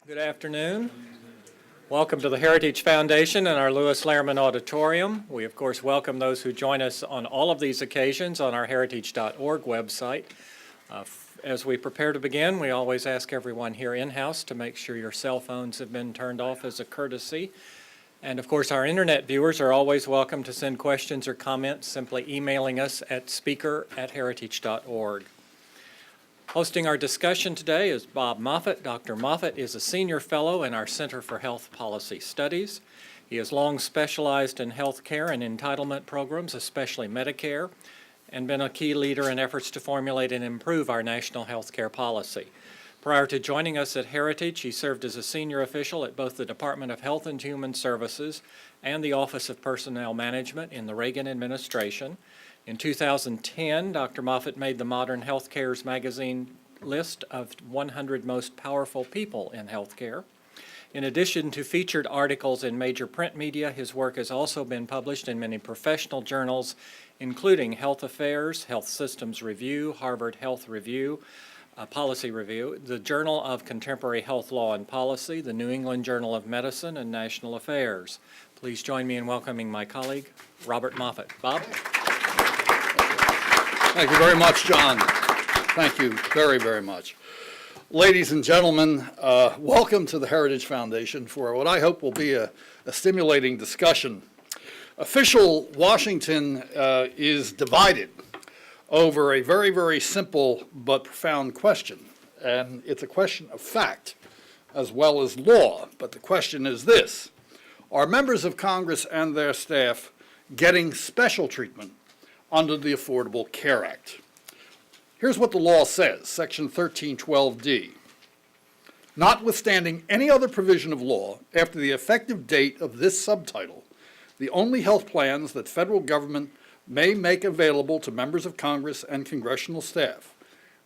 Good afternoon. Welcome to the Heritage Foundation and our Lewis Lehrman Auditorium. We, of course, welcome those who join us on all of these occasions on our heritage.org website. As we prepare to begin, we always ask everyone here in-house to make sure your cell phones have been turned off as a courtesy. And, of course, our Internet viewers are always welcome to send questions or comments, simply emailing us at speaker@heritage.org. Hosting our discussion today is Bob Moffett. Dr. Moffett is a senior fellow in our Center for Health Policy Studies. He has long specialized in health care and entitlement programs, especially Medicare, and been a key leader in efforts to formulate and improve our national health care policy. Prior to joining us at Heritage, he served as a senior official at both the Department of Health and Human Services and the Office of Personnel Management in the Reagan administration. In 2010, Dr. Moffett made the Modern Healthcare's magazine list of 100 most powerful people in healthcare. In addition to featured articles in major print media, his work has also been published in many professional journals, including Health Affairs, Health Systems Review, Harvard Health Review, Policy Review, the Journal of Contemporary Health Law and Policy, the New England Journal of Medicine, and National Affairs. Please join me in welcoming my colleague, Robert Moffett. Bob? Thank you very much, John. Thank you very, very much. Ladies and gentlemen, welcome to the Heritage Foundation for what I hope will be a stimulating discussion. Official Washington is divided over a very, very simple but profound question. And it's a question of fact as well as law. But the question is this: are members of Congress and their staff getting special treatment under the Affordable Care Act? Here's what the law says, Section 1312D. Notwithstanding any other provision of law, after the effective date of this subtitle, the only health plans that federal government may make available to members of Congress and congressional staff,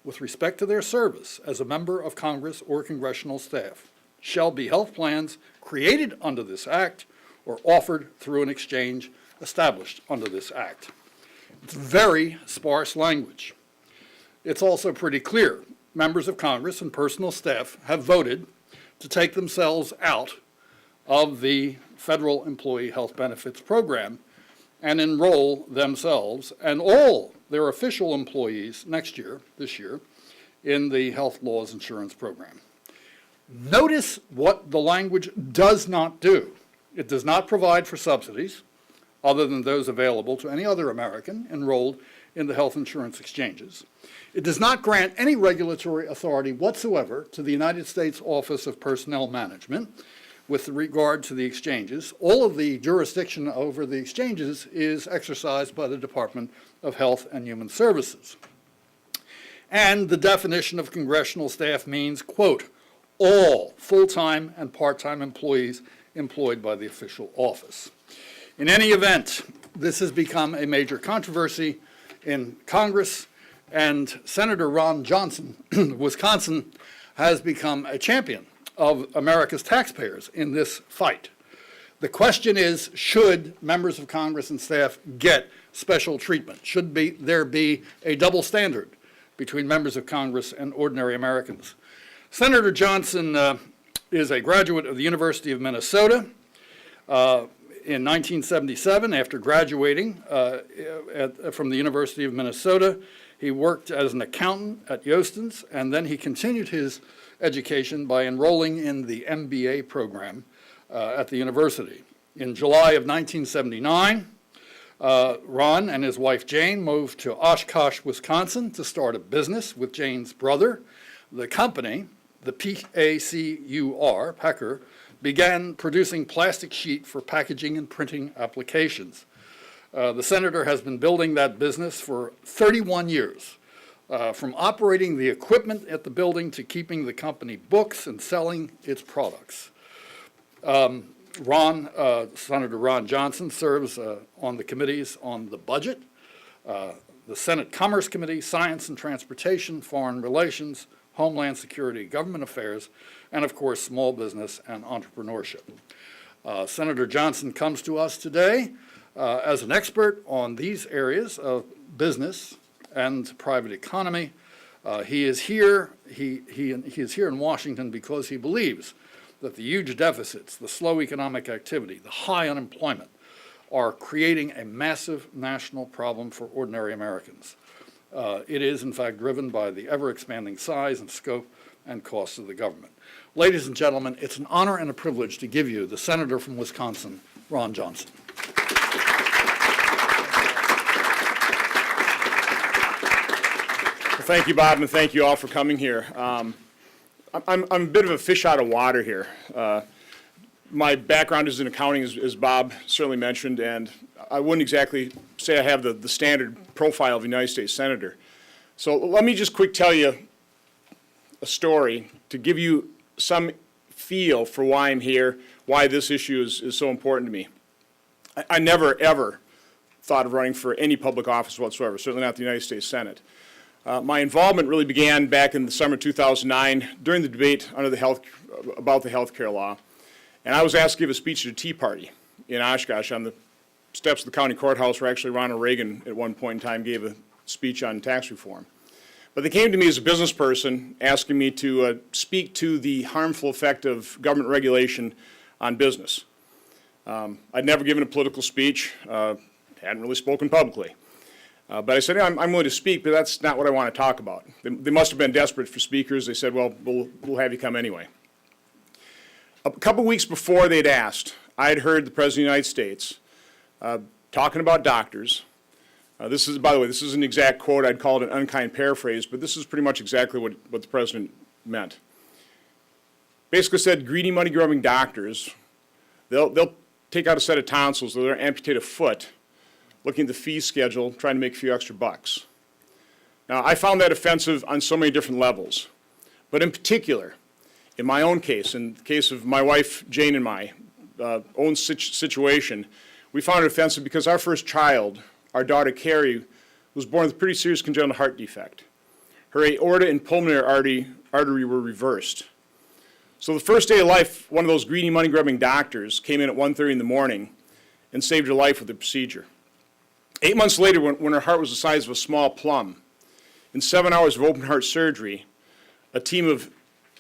with respect to their service as a member of Congress or congressional staff, shall be health plans created under this act or offered through an exchange established under this act. It's very sparse language. It's also pretty clear. Members of Congress and personal staff have voted to take themselves out of the Federal Employee Health Benefits Program and enroll themselves and all their official employees this year, in the Health Laws Insurance Program. Notice what the language does not do. It does not provide for subsidies other than those available to any other American enrolled in the health insurance exchanges. It does not grant any regulatory authority whatsoever to the United States Office of Personnel Management with regard to the exchanges. All of the jurisdiction over the exchanges is exercised by the Department of Health and Human Services. And the definition of congressional staff means, quote, all full-time and part-time employees employed by the official office. In any event, this has become a major controversy in Congress, and Senator Ron Johnson, Wisconsin, has become a champion of America's taxpayers in this fight. The question is, should members of Congress and staff get special treatment? Should there be a double standard between members of Congress and ordinary Americans? Senator Johnson is a graduate of the University of Minnesota. In 1977, after graduating from the University of Minnesota, he worked as an accountant at Yostens, and then he continued his education by enrolling in the MBA program at the university. In July of 1979, Ron and his wife Jane moved to Oshkosh, Wisconsin to start a business with Jane's brother. The company, the Pecker, began producing plastic sheet for packaging and printing applications. The senator has been building that business for 31 years, from operating the equipment at the building to keeping the company books and selling its products. Senator Ron Johnson serves on the committees on the budget, the Senate Commerce Committee, Science and Transportation, Foreign Relations, Homeland Security, Government Affairs, and of course, small business and entrepreneurship. Senator Johnson comes to us today as an expert on these areas of business and private economy, He is here in Washington because he believes that the huge deficits, the slow economic activity, the high unemployment are creating a massive national problem for ordinary Americans. It is, in fact, driven by the ever-expanding size and scope and costs of the government. Ladies and gentlemen, it's an honor and a privilege to give you the Senator from Wisconsin, Ron Johnson. Well, thank you, Bob, and thank you all for coming here. I'm a bit of a fish out of water here. My background is in accounting, as Bob certainly mentioned, and I wouldn't exactly say I have the standard profile of a United States Senator. So let me just quick tell you a story to give you some feel for why I'm here, why this issue is so important to me. I never, ever thought of running for any public office whatsoever, certainly not the United States Senate. My involvement really began back in the summer of 2009 during the debate about the health care law. And I was asked to give a speech at a tea party in Oshkosh on the steps of the county courthouse where actually Ronald Reagan at one point in time gave a speech on tax reform. But they came to me as a business person asking me to speak to the harmful effect of government regulation on business. I'd never given a political speech, hadn't really spoken publicly. But I said, yeah, I'm willing to speak, but that's not what I want to talk about. They must have been desperate for speakers. They said, well, we'll have you come anyway. A couple weeks before they'd asked, I had heard the President of the United States talking about doctors. This is, by the way, this is an exact quote. I'd call it an unkind paraphrase, but this is pretty much exactly what the President meant. Basically said, greedy, money-grubbing doctors, they'll take out a set of tonsils, they'll amputate a foot, looking at the fee schedule, trying to make a few extra bucks. Now, I found that offensive on so many different levels, but in particular, in my own case, in the case of my wife, Jane, and my own situation, we found it offensive because our first child, our daughter, Carrie, was born with a pretty serious congenital heart defect. Her aorta and pulmonary artery were reversed. So the first day of life, one of those greedy, money-grubbing doctors came in at 1:30 in the morning and saved her life with the procedure. 8 months later, when her heart was the size of a small plum, in 7 hours of open heart surgery, a team of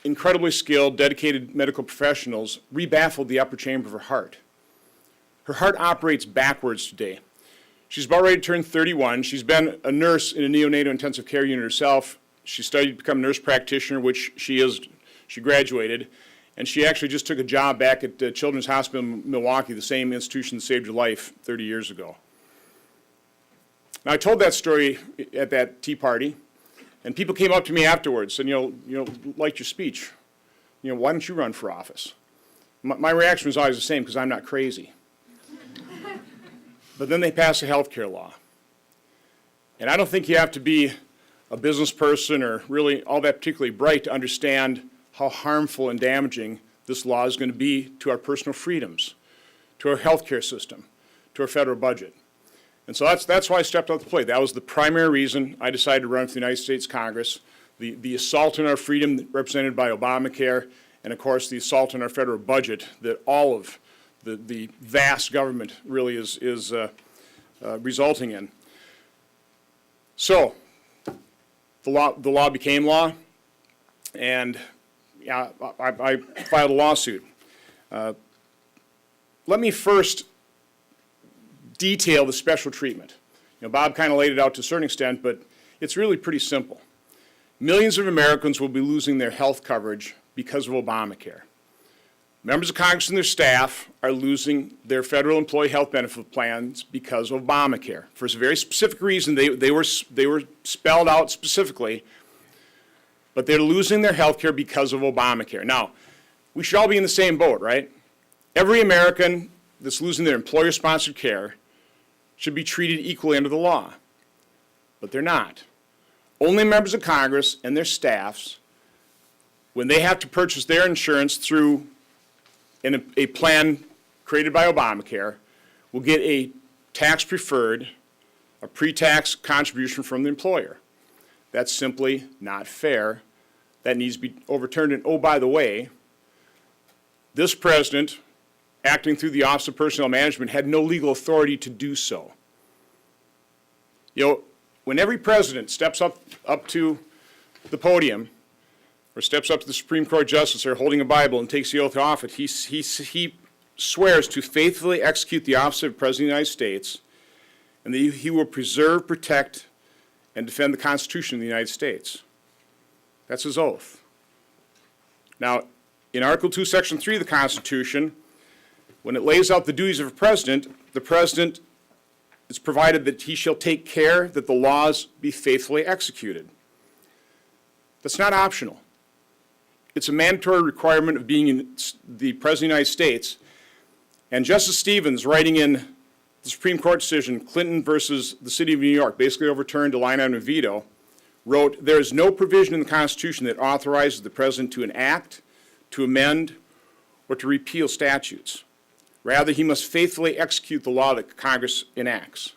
incredibly skilled, dedicated medical professionals rebaffled the upper chamber of her heart. Her heart operates backwards today. She's about ready to turn 31. She's been a nurse in a neonatal intensive care unit herself. She studied to become a nurse practitioner, which she is. She graduated, and she actually just took a job back at Children's Hospital in Milwaukee, the same institution that saved her life 30 years ago. Now, I told that story at that tea party, and people came up to me afterwards and, liked your speech. Why don't you run for office? My reaction was always the same, because I'm not crazy. But then they passed a health care law. And I don't think you have to be a business person or really all that particularly bright to understand how harmful and damaging this law is going to be to our personal freedoms, to our health care system, to our federal budget. And so that's why I stepped up to the plate. That was the primary reason I decided to run for the United States Congress. The assault on our freedom represented by Obamacare, and of course the assault on our federal budget that all of the vast government really is resulting in. So the law became law, and I filed a lawsuit. Let me first detail the special treatment. Bob kind of laid it out to a certain extent, but it's really pretty simple. Millions of Americans will be losing their health coverage because of Obamacare. Members of Congress and their staff are losing their federal employee health benefit plans because of Obamacare. For a very specific reason, they were spelled out specifically, but they're losing their health care because of Obamacare. Now, we should all be in the same boat, right? Every American that's losing their employer-sponsored care should be treated equally under the law, but they're not. Only members of Congress and their staffs, when they have to purchase their insurance through a plan created by Obamacare, will get a tax-preferred, a pre-tax contribution from the employer. That's simply not fair. That needs to be overturned. And oh, by the way, this president, acting through the Office of Personnel Management, had no legal authority to do so. When every president steps up to the podium or steps up to the Supreme Court justice there holding a Bible and takes the oath of office, he swears to faithfully execute the office of President of the United States, and that he will preserve, protect, and defend the Constitution of the United States. That's his oath. Now, in Article 2, Section 3 of the Constitution, when it lays out the duties of a president, the president is provided that he shall take care that the laws be faithfully executed. That's not optional. It's a mandatory requirement of being in the President of the United States. And Justice Stevens, writing in the Supreme Court decision, Clinton versus the City of New York, basically overturned a line item veto, wrote, "There is no provision in the Constitution that authorizes the President to enact, to amend, or to repeal statutes. Rather, he must faithfully execute the law that Congress enacts."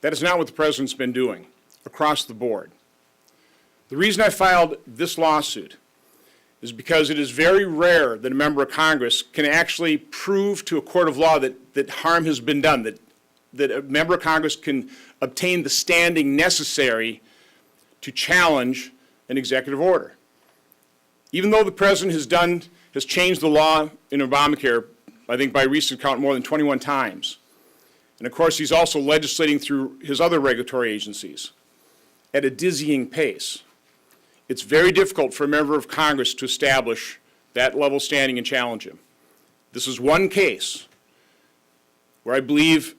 That is not what the President's been doing across the board. The reason I filed this lawsuit is because it is very rare that a member of Congress can actually prove to a court of law that harm has been done, that a member of Congress can obtain the standing necessary to challenge an executive order. Even though the President has changed the law in Obamacare, I think by recent count, more than 21 times. And of course, he's also legislating through his other regulatory agencies at a dizzying pace. It's very difficult for a member of Congress to establish that level of standing and challenge him. This is one case where I believe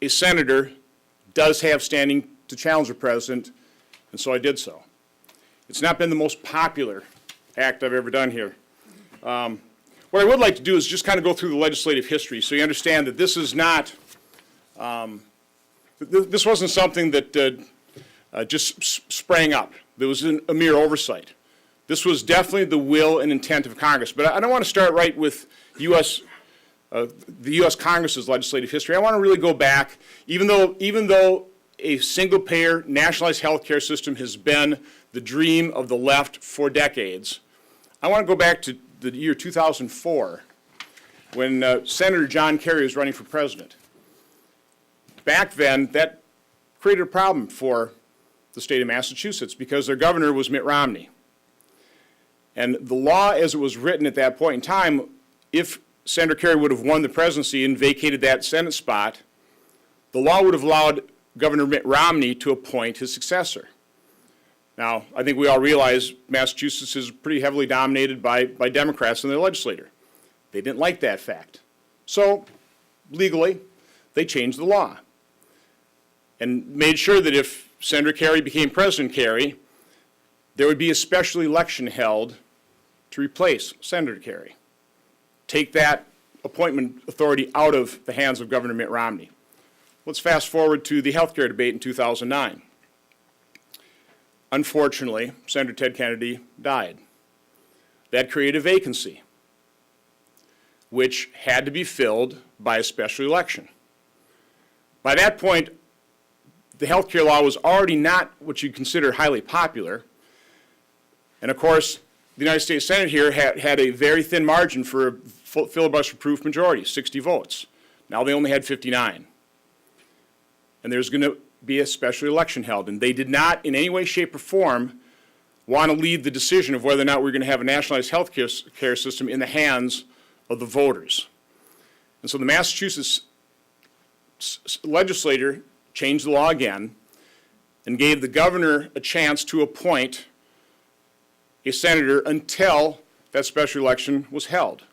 a senator does have standing to challenge the President, and so I did so. It's not been the most popular act I've ever done here. What I would like to do is just kind of go through the legislative history so you understand that this is not, this wasn't something that just sprang up. There was a mere oversight. This was definitely the will and intent of Congress. But I don't want to start right with the U.S. Congress's legislative history. I want to really go back, even though a single-payer nationalized health care system has been the dream of the left for decades. I want to go back to the year 2004 when Senator John Kerry was running for president. Back then, that created a problem for the state of Massachusetts because their governor was Mitt Romney. And the law as it was written at that point in time, if Senator Kerry would have won the presidency and vacated that Senate spot, the law would have allowed Governor Mitt Romney to appoint his successor. Now, I think we all realize Massachusetts is pretty heavily dominated by Democrats in their legislature. They didn't like that fact. So, legally, they changed the law and made sure that if Senator Kerry became President Kerry, there would be a special election held to replace Senator Kerry. Take that appointment authority out of the hands of Governor Mitt Romney. Let's fast forward to the health care debate in 2009. Unfortunately, Senator Ted Kennedy died. That created a vacancy, which had to be filled by a special election. By that point, the health care law was already not what you'd consider highly popular. And of course, the United States Senate here had a very thin margin for a filibuster-proof majority, 60 votes. Now they only had 59. And there's going to be a special election held. And they did not, in any way, shape, or form, want to leave the decision of whether or not we're going to have a nationalized health care system in the hands of the voters. And so the Massachusetts legislature changed the law again and gave the governor a chance to appoint a senator until that special election was held.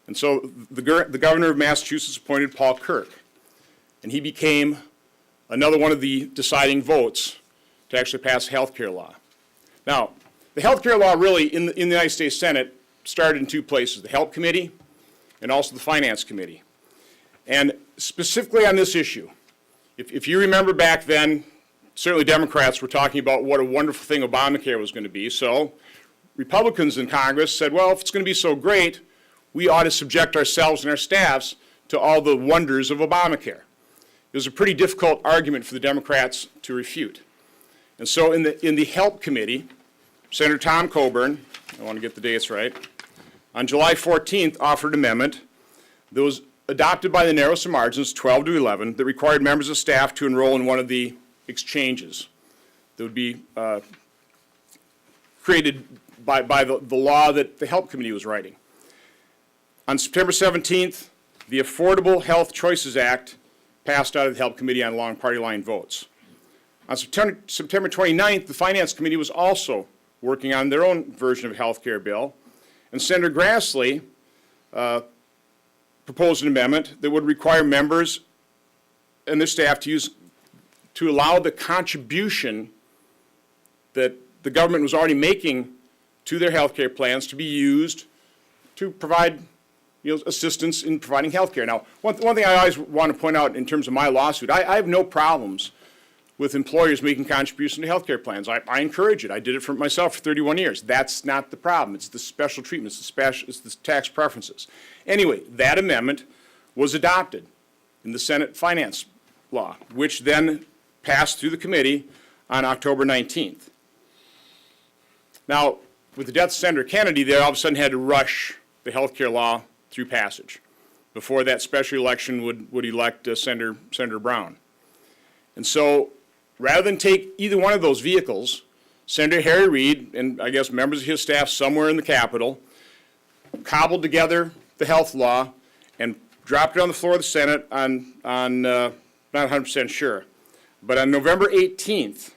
And so the governor of Massachusetts appointed Paul Kirk, and he became another one of the deciding votes to actually pass a health care law. Now, the health care law really in the United States Senate started in two places, the Health Committee and also the Finance Committee. And specifically on this issue, if you remember back then, certainly Democrats were talking about what a wonderful thing Obamacare was going to be. So Republicans in Congress said, well, if it's going to be so great, we ought to subject ourselves and our staffs to all the wonders of Obamacare. It was a pretty difficult argument for the Democrats to refute. And so in the Help Committee, Senator Tom Coburn, I want to get the dates right, on July 14th offered an amendment that was adopted by the narrowest of margins, 12 to 11, that required members of staff to enroll in one of the exchanges. that would be created by the law that the Health Committee was writing. On September 17th, the Affordable Health Choices Act passed out of the Health Committee on long party line votes. On September 29th, the Finance Committee was also working on their own version of a health care bill, and Senator Grassley proposed an amendment that would require members and their staff to allow the contribution that the government was already making to their health care plans to be used to provide assistance in providing health care. Now, one thing I always want to point out in terms of my lawsuit, I have no problems with employers making contributions to health care plans. I encourage it. I did it for myself for 31 years. That's not the problem. It's the special treatment. It's the tax preferences. Anyway, that amendment was adopted in the Senate Finance Law, which then passed through the committee on October 19th. Now, with the death of Senator Kennedy, they all of a sudden had to rush the health care law through passage before that special election would elect Senator Brown. And so, rather than take either one of those vehicles, Senator Harry Reid and I guess members of his staff somewhere in the Capitol cobbled together the health law and dropped it on the floor of the Senate on not 100% sure, but on November 18th,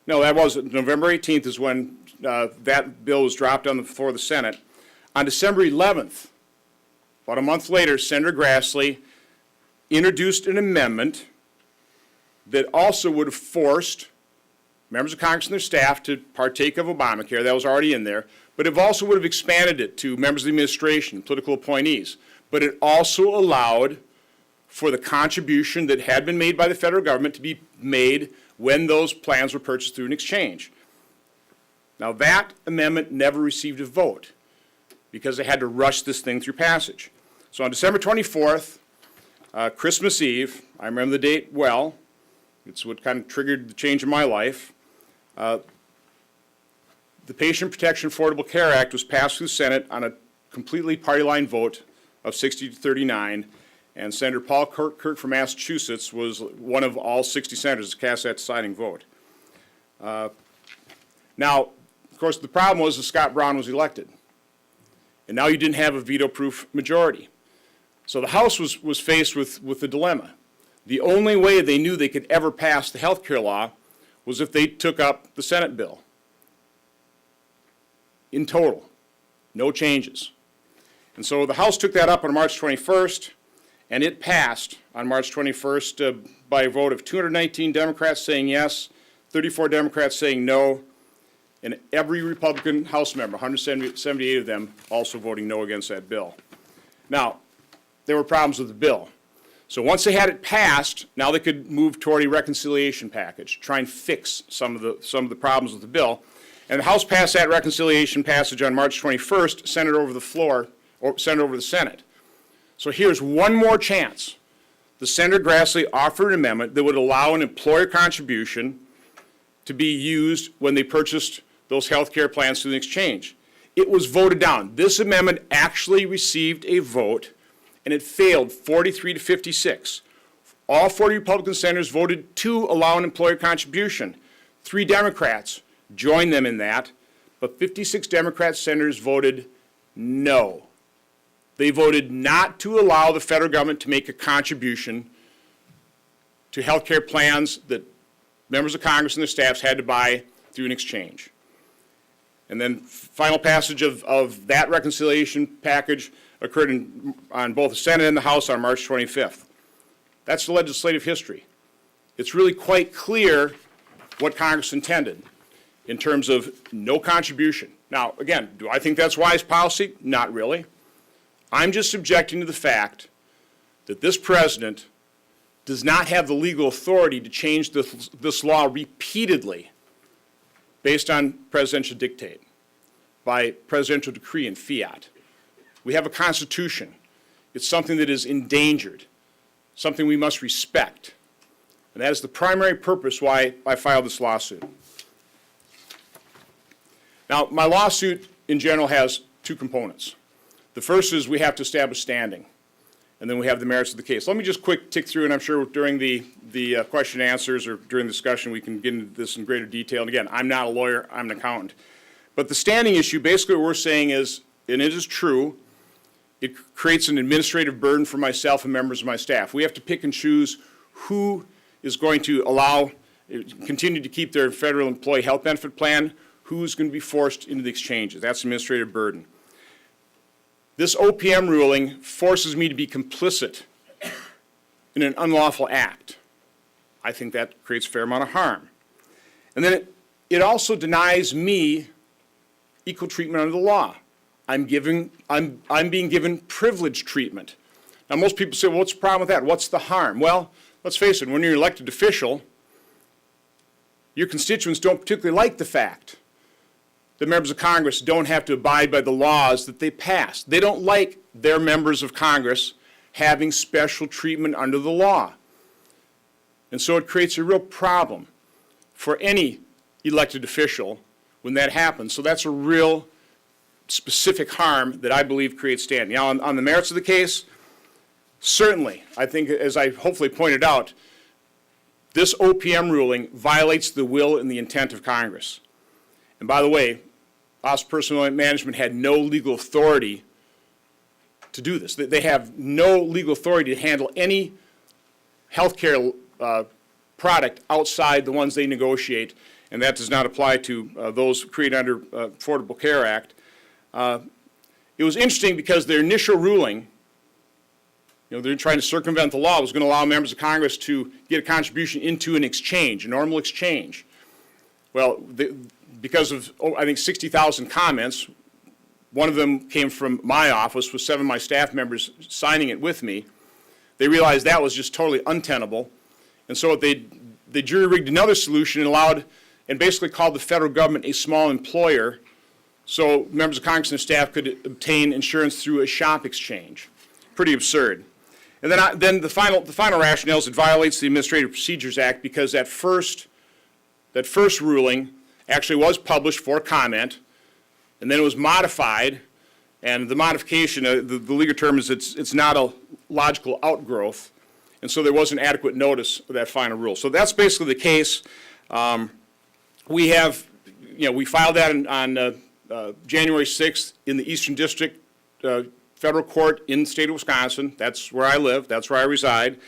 no, that wasn't, November 18th is when that bill was dropped on the floor of the Senate. On December 11th, about a month later, Senator Grassley introduced an amendment that also would have forced members of Congress and their staff to partake of Obamacare. That was already in there. But it also would have expanded it to members of the administration, political appointees. But it also allowed for the contribution that had been made by the federal government to be made when those plans were purchased through an exchange. Now, that amendment never received a vote because they had to rush this thing through passage. So on December 24th, Christmas Eve, I remember the date well, it's what kind of triggered the change in my life, the Patient Protection Affordable Care Act was passed through the Senate on a completely party line vote of 60 to 39, and Senator Paul Kirk from Massachusetts was one of all 60 senators to cast that deciding vote. Now, of course, the problem was that Scott Brown was elected, and now you didn't have a veto-proof majority. So the House was faced with a dilemma. The only way they knew they could ever pass the health care law was if they took up the Senate bill. In total, no changes. And so the House took that up on March 21st, and it passed on March 21st by a vote of 219 Democrats saying yes, 34 Democrats saying no, and every Republican House member, 178 of them, also voting no against that bill. Now, there were problems with the bill. So once they had it passed, now they could move toward a reconciliation package, try and fix some of the problems with the bill. And the House passed that reconciliation passage on March 21st, sent it over the floor, or sent it over to the Senate. So here's one more chance. The Senator Grassley offered an amendment that would allow an employer contribution to be used when they purchased those health care plans through the exchange. It was voted down. This amendment actually received a vote, and it failed 43 to 56. All 40 Republican senators voted to allow an employer contribution. 3 Democrats joined them in that, but 56 Democrat senators voted no. They voted not to allow the federal government to make a contribution to health care plans that members of Congress and their staffs had to buy through an exchange. And then final passage of that reconciliation package occurred on both the Senate and the House on March 25th. That's the legislative history. It's really quite clear what Congress intended in terms of no contribution. Now, again, do I think that's wise policy? Not really. I'm just objecting to the fact that this president does not have the legal authority to change this law repeatedly based on presidential dictate, by presidential decree and fiat. We have a Constitution. It's something that is endangered, something we must respect. And that is the primary purpose why I filed this lawsuit. Now, my lawsuit in general has 2 components. The first is we have to establish standing. and then we have the merits of the case. Let me just quick tick through, and I'm sure during the question and answers or during the discussion we can get into this in greater detail. And again, I'm not a lawyer, I'm an accountant. But the standing issue, basically what we're saying is, and it is true, it creates an administrative burden for myself and members of my staff. We have to pick and choose who is going to continue to keep their federal employee health benefit plan, who's going to be forced into the exchanges. That's administrative burden. This OPM ruling forces me to be complicit in an unlawful act. I think that creates a fair amount of harm. And then it also denies me equal treatment under the law. I'm being given privileged treatment. Now, most people say, well, what's the problem with that? What's the harm? Well, let's face it, when you're an elected official, your constituents don't particularly like the fact that members of Congress don't have to abide by the laws that they pass. They don't like their members of Congress having special treatment under the law. And so it creates a real problem for any elected official when that happens. So that's a real specific harm that I believe creates standing. Now, on the merits of the case, certainly, I think, as I hopefully pointed out, this OPM ruling violates the will and the intent of Congress. And by the way, Office of Personnel Management had no legal authority to do this. They have no legal authority to handle any health care product outside the ones they negotiate, and that does not apply to those created under Affordable Care Act. It was interesting because their initial ruling, they're trying to circumvent the law, was going to allow members of Congress to get a contribution into an exchange, a normal exchange. Well, because of, I think, 60,000 comments, one of them came from my office with 7 of my staff members signing it with me. They realized that was just totally untenable. And so they jury-rigged another solution and allowed, and basically called the federal government a small employer, so members of Congress and their staff could obtain insurance through a shop exchange. Pretty absurd. And then the final rationale is it violates the Administrative Procedures Act because that first ruling actually was published for comment, and then it was modified, and the modification, the legal term is it's not a logical outgrowth, and so there wasn't adequate notice of that final rule. So that's basically the case. We filed that on January 6th in the Eastern District Federal Court in the state of Wisconsin. That's where I live. That's where I reside.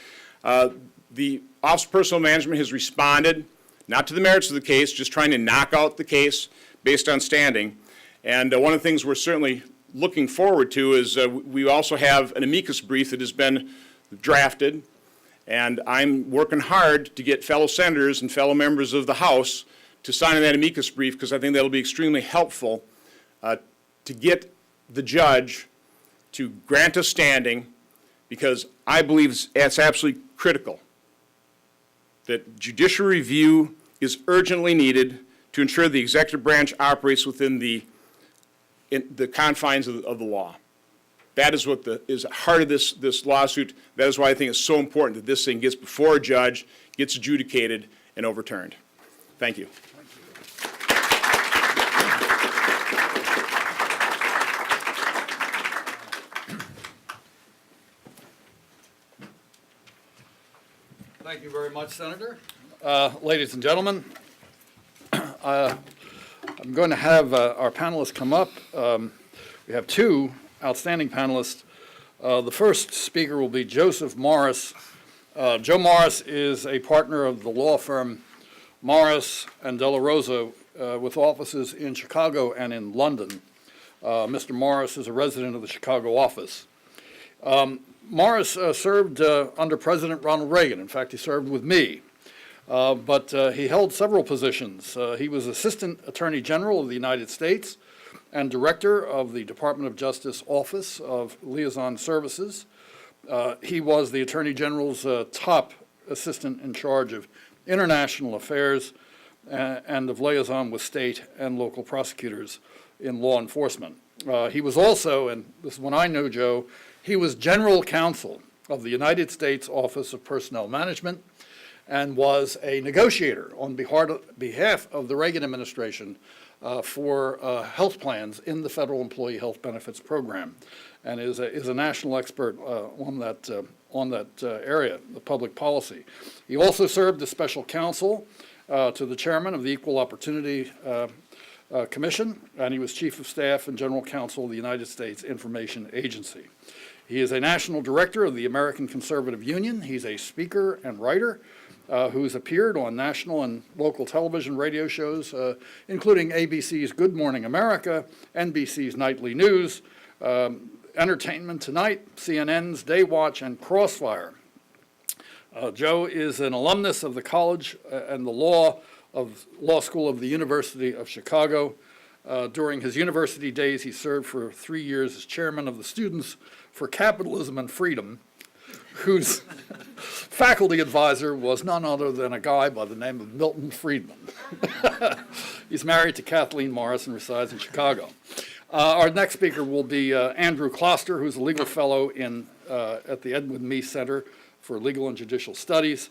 The Office of Personnel Management has responded, not to the merits of the case, just trying to knock out the case based on standing. And one of the things we're certainly looking forward to is we also have an amicus brief that has been drafted, and I'm working hard to get fellow senators and fellow members of the House to sign that amicus brief because I think that'll be extremely helpful to get the judge to grant us standing, because I believe it's absolutely critical that judicial review is urgently needed to ensure the executive branch operates within the confines of the law. That is what is at heart of this lawsuit. That is why I think it's so important that this thing gets before a judge, gets adjudicated, and overturned. Thank you. Thank you very much, Senator. Ladies and gentlemen, I'm going to have our panelists come up. We have 2 outstanding panelists. The first speaker will be Joseph Morris. Joe Morris is a partner of the law firm Morris and De La Rosa with offices in Chicago and in London. Mr. Morris is a resident of the Chicago office. Morris served under President Ronald Reagan. In fact, he served with me. But he held several positions. He was Assistant Attorney General of the United States and Director of the Department of Justice Office of Liaison Services. He was the Attorney General's top assistant in charge of international affairs and of liaison with state and local prosecutors in law enforcement. He was also, and this is when I know Joe, he was General Counsel of the United States Office of Personnel Management, and was a negotiator on behalf of the Reagan administration for health plans in the Federal Employee Health Benefits Program, and is a national expert on that area of public policy. He also served as special counsel to the chairman of the Equal Opportunity Commission, and he was chief of staff and general counsel of the United States Information Agency. He is a national director of the American Conservative Union. He's a speaker and writer who's appeared on national and local television radio shows, including ABC's Good Morning America, NBC's Nightly News, Entertainment Tonight, CNN's Day Watch, and Crossfire. Joe is an alumnus of the College and the Law School of the University of Chicago. During his university days, he served for 3 years as chairman of the Students for Capitalism and Freedom, whose faculty advisor was none other than a guy by the name of Milton Friedman. He's married to Kathleen Morris and resides in Chicago. Our next speaker will be Andrew Kloster, who's a legal fellow at the Edwin Meese Center for Legal and Judicial Studies.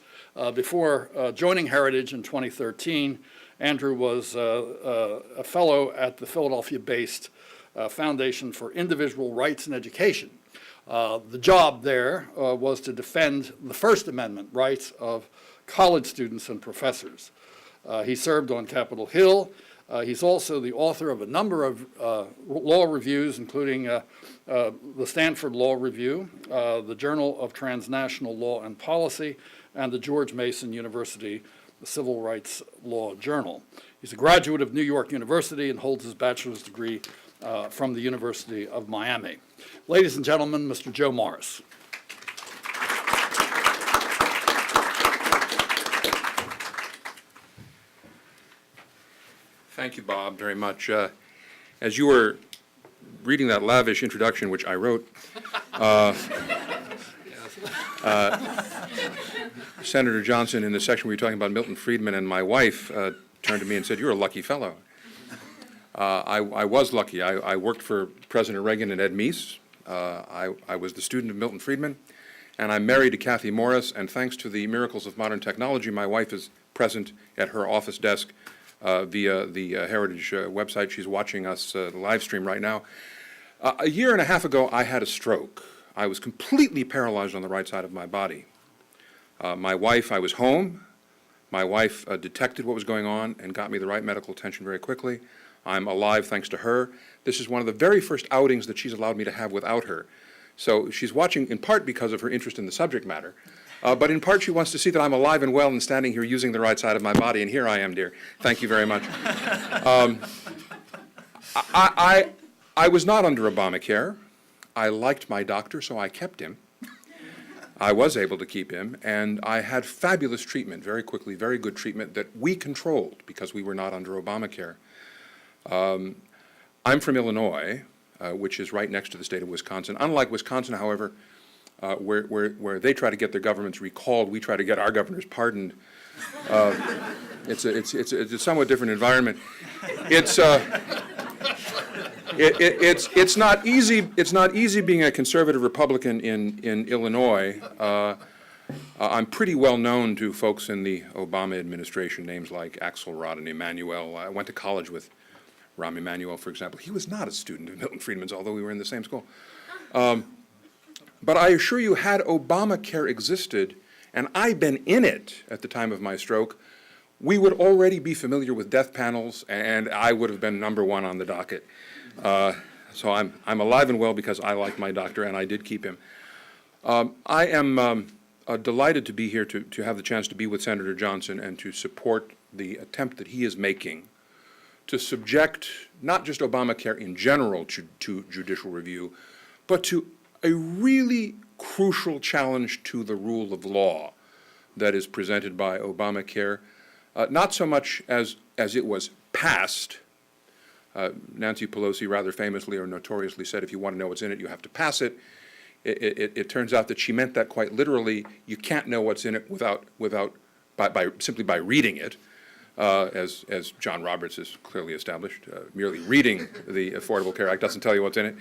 Before joining Heritage in 2013, Andrew was a fellow at the Philadelphia-based Foundation for Individual Rights and Education. The job there was to defend the First Amendment rights of college students and professors. He served on Capitol Hill. He's also the author of a number of law reviews, including the Stanford Law Review, the Journal of Transnational Law and Policy, and the George Mason University Civil Rights Law Journal. He's a graduate of New York University and holds his bachelor's degree from the University of Miami. Ladies and gentlemen, Mr. Joe Morris. Thank you, Bob, very much. As you were reading that lavish introduction, which I wrote, Senator Johnson, in the section we were talking about Milton Friedman, and my wife turned to me and said, "You're a lucky fellow." I was lucky. I worked for President Reagan and Ed Meese. I was the student of Milton Friedman, and I'm married to Kathy Morris, and thanks to the miracles of modern technology, my wife is present at her office desk via the Heritage website. She's watching us live stream right now. A year and a half ago, I had a stroke. I was completely paralyzed on the right side of my body. I was home. My wife detected what was going on and got me the right medical attention very quickly. I'm alive thanks to her. This is one of the very first outings that she's allowed me to have without her. So she's watching in part because of her interest in the subject matter, but in part she wants to see that I'm alive and well and standing here using the right side of my body, and here I am, dear. Thank you very much. I was not under Obamacare. I liked my doctor, so I kept him. I was able to keep him, and I had fabulous treatment, very quickly, very good treatment that we controlled because we were not under Obamacare. I'm from Illinois, which is right next to the state of Wisconsin. Unlike Wisconsin, however, where they try to get their governments recalled, we try to get our governors pardoned. It's a somewhat different environment. It's not easy. It's not easy being a conservative Republican in Illinois. I'm pretty well known to folks in the Obama administration, names like Axelrod and Emanuel. I went to college with Rahm Emanuel, for example. He was not a student of Milton Friedman's, although we were in the same school. But I assure you, had Obamacare existed, and I'd been in it at the time of my stroke, we would already be familiar with death panels, and I would have been #1 on the docket. So I'm alive and well because I like my doctor, and I did keep him. I am delighted to be here to have the chance to be with Senator Johnson and to support the attempt that he is making to subject not just Obamacare in general to judicial review, but to a really crucial challenge to the rule of law that is presented by Obamacare, not so much as it was passed. Nancy Pelosi rather famously or notoriously said, if you want to know what's in it, you have to pass it. It turns out that she meant that quite literally. You can't know what's in it simply by reading it, as John Roberts has clearly established. Merely reading the Affordable Care Act doesn't tell you what's in it.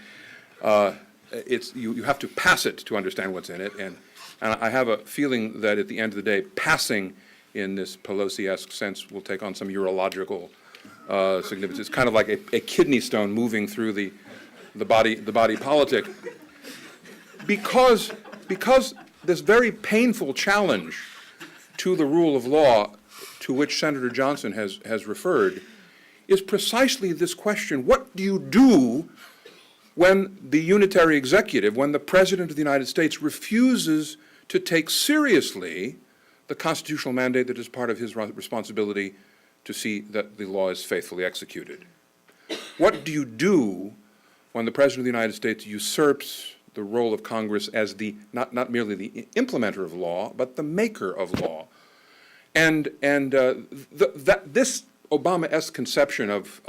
you have to pass it to understand what's in it, and I have a feeling that at the end of the day, passing in this Pelosi-esque sense will take on some urological significance. It's kind of like a kidney stone moving through the body politic, because this very painful challenge to the rule of law to which Senator Johnson has referred is precisely this question: what do you do when the unitary executive, when the President of the United States refuses to take seriously the constitutional mandate that is part of his responsibility to see that the law is faithfully executed? What do you do when the President of the United States usurps the role of Congress as not merely the implementer of law, but the maker of law? And this Obama-esque conception of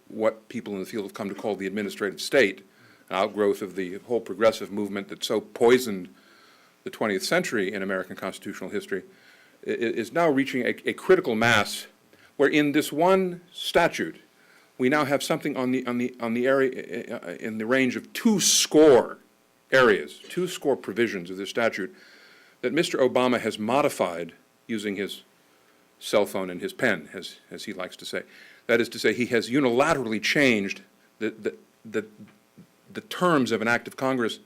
what people in the field have come to call the administrative state, an outgrowth of the whole progressive movement that so poisoned the 20th century in American constitutional history, is now reaching a critical mass, where in this one statute we now have something on the area in the range of 200 areas, 200 provisions of this statute that Mr. Obama has modified using his cell phone and his pen, as he likes to say. That is to say, he has unilaterally changed the terms of an act of Congress,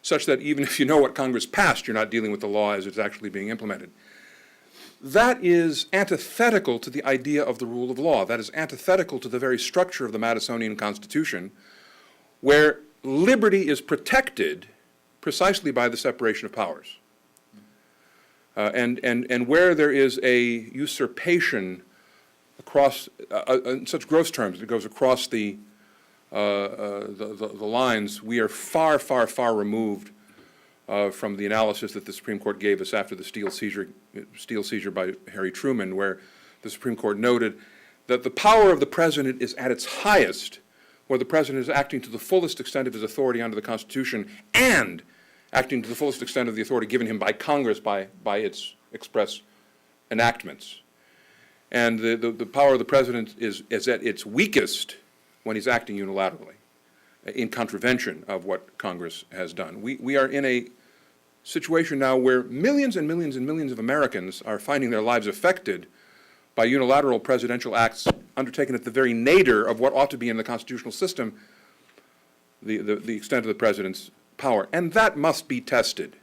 such that even if you know what Congress passed, you're not dealing with the law as it's actually being implemented. That is antithetical to the idea of the rule of law. That is antithetical to the very structure of the Madisonian Constitution, where liberty is protected precisely by the separation of powers. And where there is a usurpation across, in such gross terms, it goes across the lines, we are far, far, far removed from the analysis that the Supreme Court gave us after the steel seizure by Harry Truman, where the Supreme Court noted that the power of the President is at its highest, where the President is acting to the fullest extent of his authority under the Constitution and acting to the fullest extent of the authority given him by Congress by its express enactments. And the power of the President is at its weakest when he's acting unilaterally, in contravention of what Congress has done. We are in a situation now where millions and millions and millions of Americans are finding their lives affected by unilateral presidential acts undertaken at the very nadir of what ought to be in the constitutional system, the extent of the President's power. And that must be tested.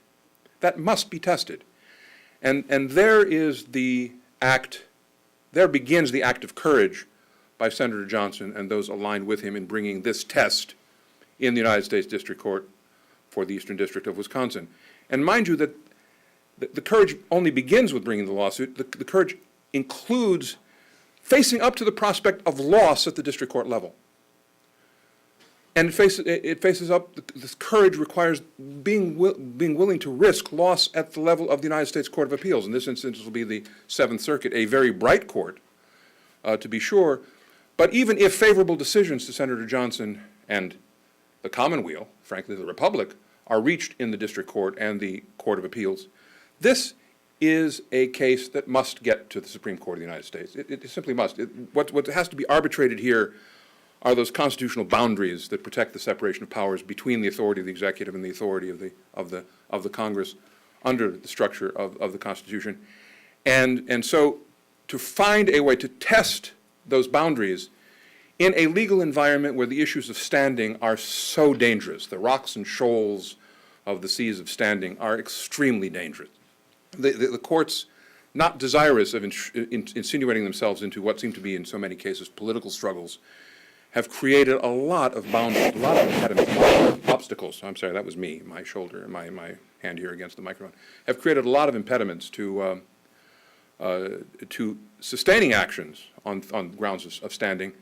That must be tested. And there is the act, there begins the act of courage by Senator Johnson and those aligned with him in bringing this test in the United States District Court for the Eastern District of Wisconsin. And mind you that the courage only begins with bringing the lawsuit. The courage includes facing up to the prospect of loss at the district court level. And it faces up, this courage requires being willing to risk loss at the level of the United States Court of Appeals. In this instance, it will be the Seventh Circuit, a very bright court, to be sure. But even if favorable decisions to Senator Johnson and the Commonweal, frankly the Republic, are reached in the district court and the Court of Appeals, this is a case that must get to the Supreme Court of the United States. It simply must. What has to be arbitrated here are those constitutional boundaries that protect the separation of powers between the authority of the executive and the authority of the Congress under the structure of the Constitution. And so to find a way to test those boundaries in a legal environment where the issues of standing are so dangerous, the rocks and shoals of the seas of standing are extremely dangerous. The courts, not desirous of insinuating themselves into what seem to be in so many cases political struggles, have created a lot of boundaries, a lot of impediments, a lot of obstacles. I'm sorry, that was me, my shoulder, my hand here against the microphone, have created a lot of impediments to sustaining actions on grounds of standing.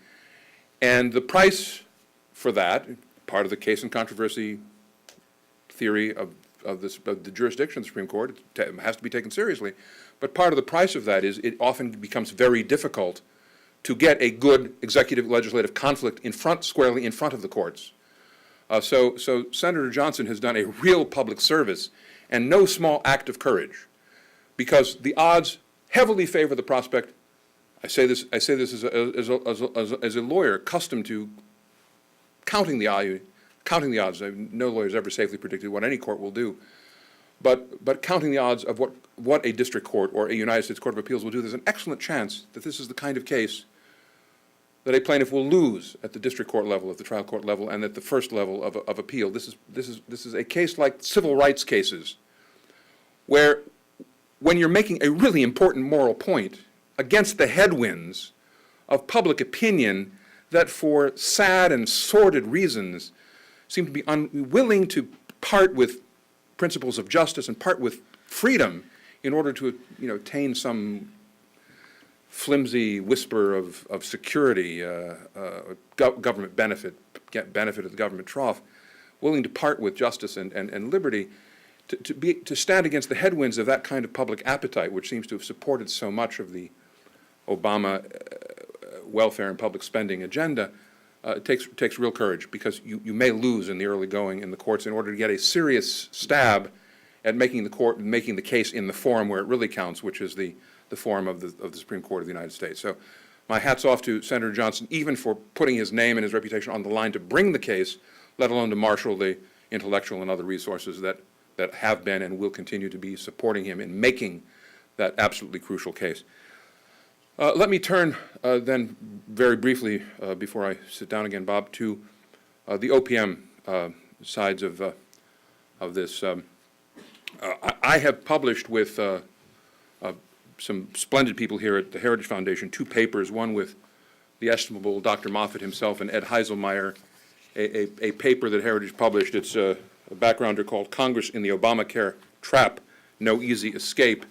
And the price for that, part of the case and controversy theory of the jurisdiction of the Supreme Court, it has to be taken seriously. But part of the price of that is it often becomes very difficult to get a good executive-legislative conflict squarely in front of the courts. So Senator Johnson has done a real public service and no small act of courage, because the odds heavily favor the prospect. I say this as a lawyer accustomed to counting the counting the odds. No lawyer's ever safely predicted what any court will do. But counting the odds of what a district court or a United States Court of Appeals will do, there's an excellent chance that this is the kind of case that a plaintiff will lose at the district court level, at the trial court level, and at the first level of appeal. This is a case like civil rights cases, where when you're making a really important moral point against the headwinds of public opinion that for sad and sordid reasons seem to be unwilling to part with principles of justice and part with freedom in order to, attain some flimsy whisper of security, government benefit, get benefit of the government trough, willing to part with justice and liberty, to stand against the headwinds of that kind of public appetite, which seems to have supported so much of the Obama welfare and public spending agenda, takes real courage, because you may lose in the early going in the courts in order to get a serious stab at making the case in the forum where it really counts, which is the forum of the Supreme Court of the United States. So my hat's off to Senator Johnson, even for putting his name and his reputation on the line to bring the case, let alone to marshal the intellectual and other resources that have been and will continue to be supporting him in making that absolutely crucial case. Let me turn then very briefly, before I sit down again, Bob, to the OPM sides of this. I have published with some splendid people here at the Heritage Foundation 2 papers, one with the estimable Dr. Moffat himself and Ed Heiselmeyer, a paper that Heritage published. It's a backgrounder called Congress in the Obamacare Trap, No Easy Escape.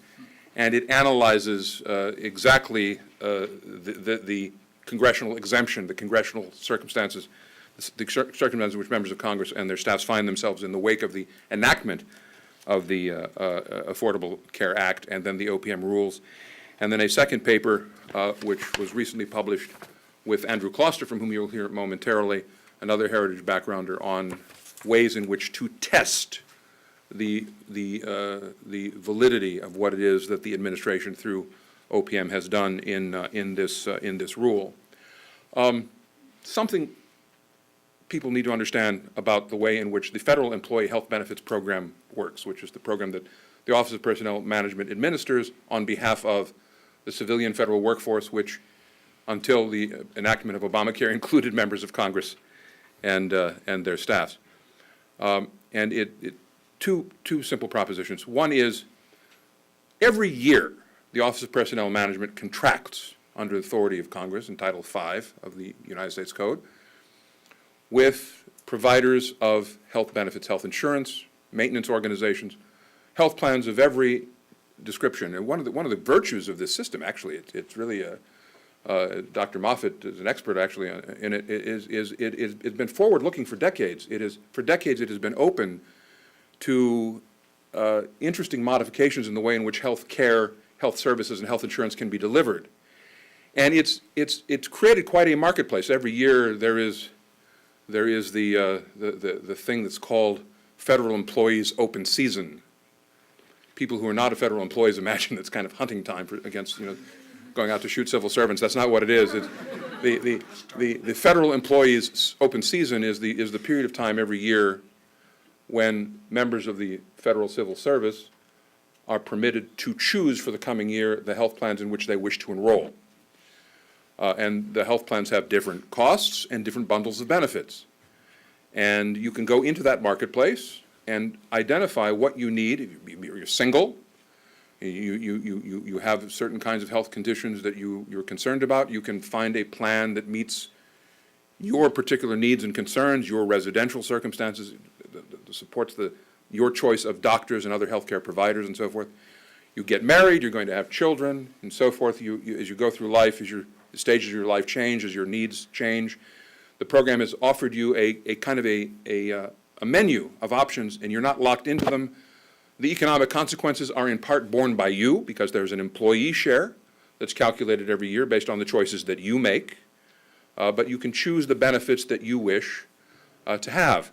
And it analyzes exactly the congressional exemption, the congressional circumstances, the circumstances in which members of Congress and their staffs find themselves in the wake of the enactment of the Affordable Care Act and then the OPM rules. And then a second paper, which was recently published with Andrew Kloster, from whom you'll hear momentarily, another Heritage backgrounder, on ways in which to test the validity of what it is that the administration through OPM has done in this rule. Something people need to understand about the way in which the Federal Employee Health Benefits Program works, which is the program that the Office of Personnel Management administers on behalf of the civilian federal workforce, which until the enactment of Obamacare included members of Congress and their staffs. And two simple propositions. One is, every year the Office of Personnel Management contracts under the authority of Congress in Title V of the United States Code with providers of health benefits, health insurance, maintenance organizations, health plans of every description. And one of the virtues of this system, actually, it's really Dr. Moffat is an expert actually in it. It's been forward-looking for decades. For decades it has been open to interesting modifications in the way in which health care, health services, and health insurance can be delivered. And it's created quite a marketplace. Every year there is the thing that's called federal employees open season. People who are not federal employees imagine it's kind of hunting time against going out to shoot civil servants. That's not what it is. The federal employees open season is the period of time every year when members of the federal civil service are permitted to choose for the coming year the health plans in which they wish to enroll. And the health plans have different costs and different bundles of benefits. And you can go into that marketplace and identify what you need. If you're single, you have certain kinds of health conditions that you're concerned about, you can find a plan that meets your particular needs and concerns, your residential circumstances, that supports your choice of doctors and other healthcare providers and so forth. You get married, you're going to have children, and so forth. As you go through life, as the stages of your life change, as your needs change, the program has offered you a kind of a menu of options, and you're not locked into them. The economic consequences are in part borne by you, because there's an employee share that's calculated every year based on the choices that you make, but you can choose the benefits that you wish to have.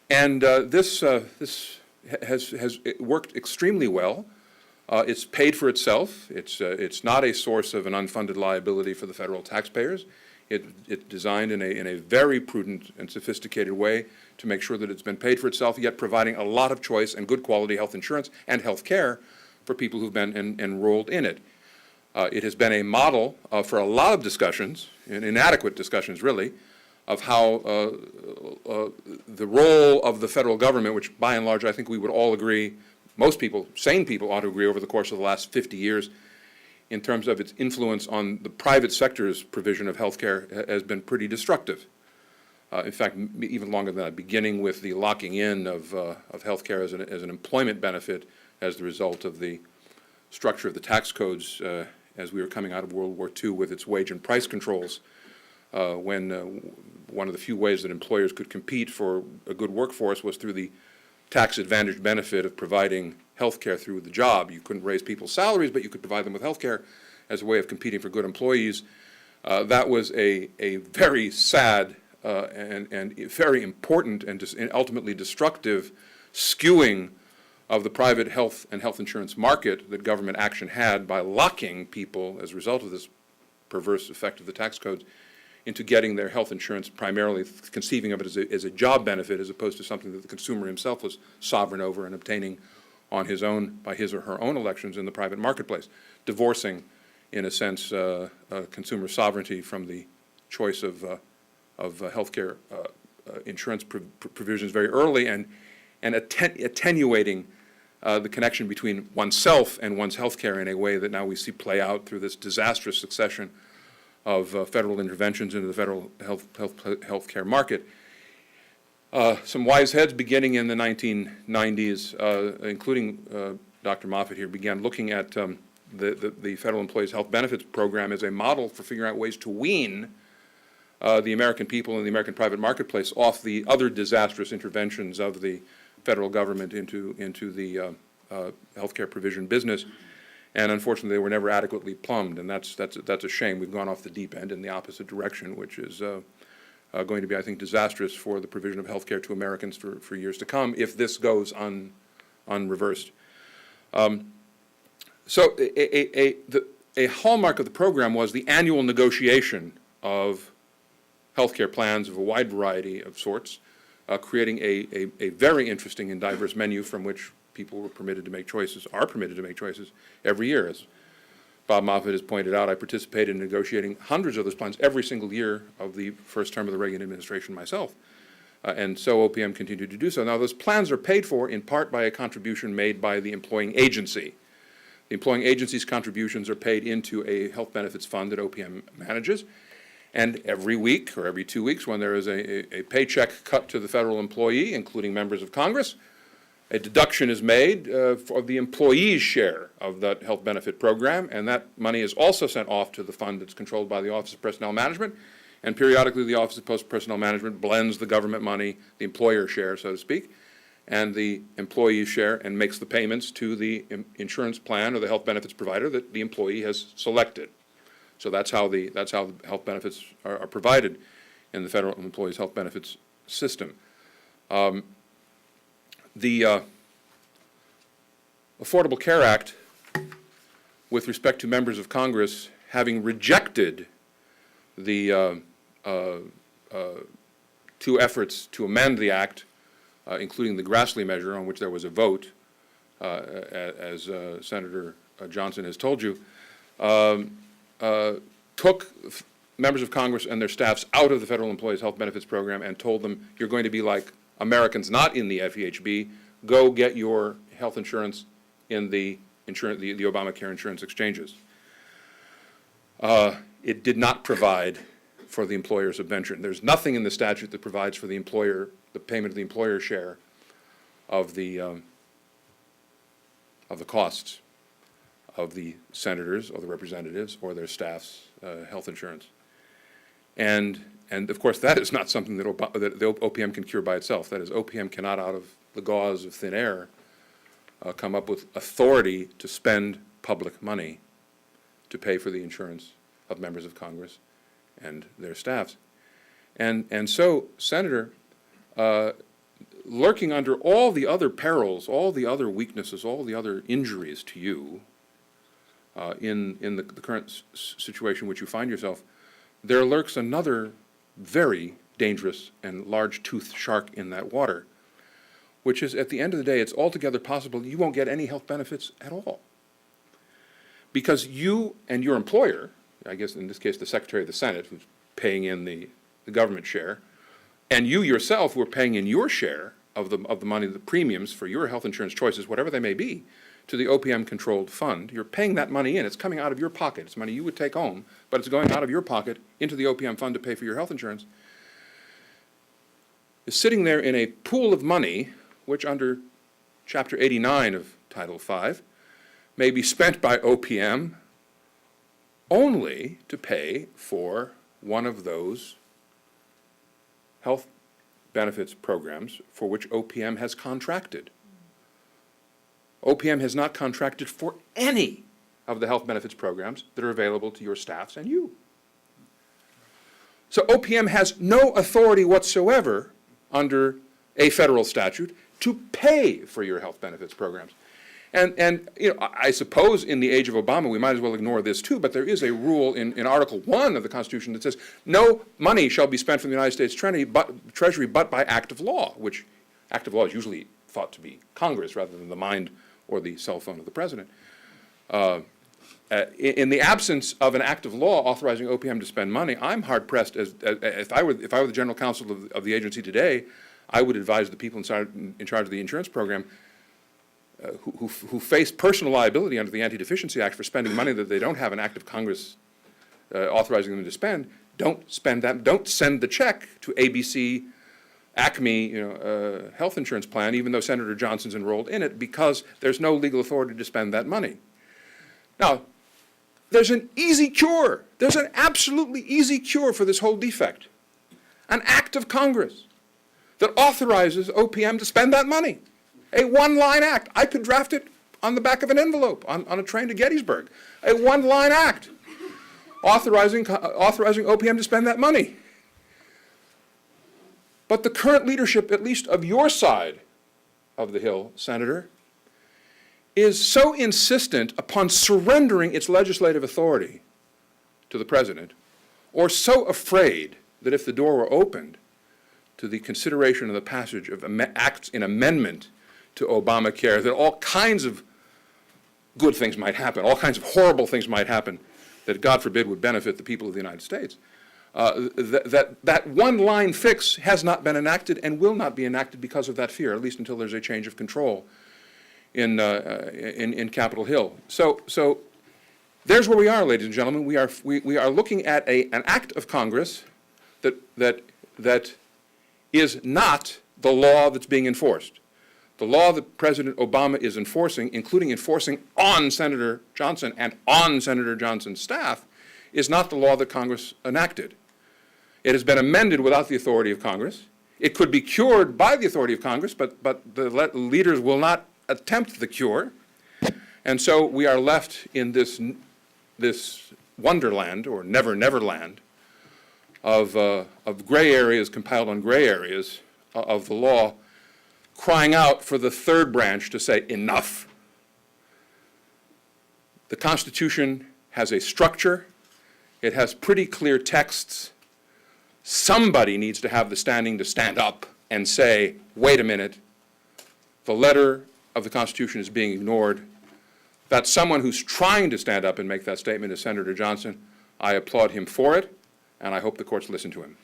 And this has worked extremely well. It's paid for itself. It's not a source of an unfunded liability for the federal taxpayers. It's designed in a very prudent and sophisticated way to make sure that it's been paid for itself, yet providing a lot of choice and good quality health insurance and health care for people who've been enrolled in it. It has been a model for a lot of discussions, and inadequate discussions really, of how the role of the federal government, which by and large I think we would all agree, most people, sane people ought to agree over the course of the last 50 years, in terms of its influence on the private sector's provision of health care has been pretty destructive. In fact, even longer than that, beginning with the locking in of health care as an employment benefit as the result of the structure of the tax codes as we were coming out of World War II with its wage and price controls, when one of the few ways that employers could compete for a good workforce was through the tax advantage benefit of providing health care through the job. You couldn't raise people's salaries, but you could provide them with health care as a way of competing for good employees. That was a very sad and very important and ultimately destructive skewing of the private health and health insurance market that government action had by locking people, as a result of this perverse effect of the tax codes, into getting their health insurance, primarily conceiving of it as a job benefit as opposed to something that the consumer himself was sovereign over and obtaining on his own, by his or her own elections in the private marketplace, divorcing, in a sense, consumer sovereignty from the choice of health care insurance provisions very early, and attenuating the connection between oneself and one's health care in a way that now we see play out through this disastrous succession of federal interventions into the federal health care market. Some wise heads beginning in the 1990s, including Dr. Moffat here, began looking at the Federal Employees Health Benefits Program as a model for figuring out ways to wean the American people and the American private marketplace off the other disastrous interventions of the federal government into the healthcare provision business. And unfortunately, they were never adequately plumbed, and that's a shame. We've gone off the deep end in the opposite direction, which is going to be, I think, disastrous for the provision of health care to Americans for years to come if this goes unreversed. So a hallmark of the program was the annual negotiation of health care plans of a wide variety of sorts, creating a very interesting and diverse menu from which people were permitted to make choices, are permitted to make choices every year. As Bob Moffat has pointed out, I participated in negotiating hundreds of those plans every single year of the first term of the Reagan administration myself. And so OPM continued to do so. Now, those plans are paid for in part by a contribution made by the employing agency. The employing agency's contributions are paid into a health benefits fund that OPM manages. And every week or every 2 weeks, when there is a paycheck cut to the federal employee, including members of Congress, a deduction is made for the employee's share of that health benefit program, and that money is also sent off to the fund that's controlled by the Office of Personnel Management. And periodically, the Office of Personnel Management blends the government money, the employer share, so to speak, and the employee's share, and makes the payments to the insurance plan or the health benefits provider that the employee has selected. So that's how the health benefits are provided in the federal employees' health benefits system. The Affordable Care Act, with respect to members of Congress, having rejected the two efforts to amend the act, including the Grassley measure, on which there was a vote, as Senator Johnson has told you, took members of Congress and their staffs out of the Federal Employees Health Benefits Program and told them, you're going to be like Americans not in the FEHB, go get your health insurance in the Obamacare insurance exchanges. It did not provide for the employer's subvention. There's nothing in the statute that provides for the payment of the employer share of the costs of the senators or the representatives or their staff's health insurance. And of course, that is not something that the OPM can cure by itself. That is, OPM cannot, out of the gauze of thin air, come up with authority to spend public money to pay for the insurance of members of Congress and their staffs. And so, Senator, lurking under all the other perils, all the other weaknesses, all the other injuries to you in the current situation in which you find yourself, there lurks another very dangerous and large-toothed shark in that water, which is, at the end of the day, it's altogether possible you won't get any health benefits at all. Because you and your employer, I guess in this case the Secretary of the Senate, who's paying in the government share, and you yourself who are paying in your share of the money, the premiums for your health insurance choices, whatever they may be, to the OPM-controlled fund, you're paying that money in. It's coming out of your pocket. It's money you would take home, but it's going out of your pocket into the OPM fund to pay for your health insurance. Is sitting there in a pool of money, which under Chapter 89 of Title V may be spent by OPM only to pay for one of those health benefits programs for which OPM has contracted. OPM has not contracted for any of the health benefits programs that are available to your staffs and you. So OPM has no authority whatsoever under a federal statute to pay for your health benefits programs. And you know, I suppose in the age of Obama we might as well ignore this too, but there is a rule in Article 1 of the Constitution that says no money shall be spent from the United States Treasury but by act of law, which act of law is usually thought to be Congress rather than the mind or the cell phone of the president. In the absence of an act of law authorizing OPM to spend money, I'm hard-pressed, if I were the general counsel of the agency today, I would advise the people in charge of the insurance program who face personal liability under the Anti-Deficiency Act for spending money that they don't have an act of Congress authorizing them to spend, don't spend that, don't send the check to ABC, Acme, health insurance plan, even though Senator Johnson's enrolled in it, because there's no legal authority to spend that money. Now, there's an easy cure. There's an absolutely easy cure for this whole defect. An act of Congress that authorizes OPM to spend that money. A one-line act. I could draft it on the back of an envelope on a train to Gettysburg. A one-line act authorizing OPM to spend that money. But the current leadership, at least of your side of the Hill, Senator, is so insistent upon surrendering its legislative authority to the president, or so afraid that if the door were opened to the consideration of the passage of acts in amendment to Obamacare, that all kinds of good things might happen, all kinds of horrible things might happen that, God forbid, would benefit the people of the United States. That one-line fix has not been enacted and will not be enacted because of that fear, at least until there's a change of control in Capitol Hill. So there's where we are, ladies and gentlemen. We are looking at an act of Congress that is not the law that's being enforced. The law that President Obama is enforcing, including enforcing on Senator Johnson and on Senator Johnson's staff, is not the law that Congress enacted. It has been amended without the authority of Congress. It could be cured by the authority of Congress, but the leaders will not attempt the cure. And so we are left in this wonderland, or never land, of gray areas compiled on gray areas of the law, crying out for the third branch to say, enough. The Constitution has a structure. It has pretty clear texts. Somebody needs to have the standing to stand up and say, wait a minute, the letter of the Constitution is being ignored. That someone who's trying to stand up and make that statement is Senator Johnson. I applaud him for it, and I hope the courts listen to him.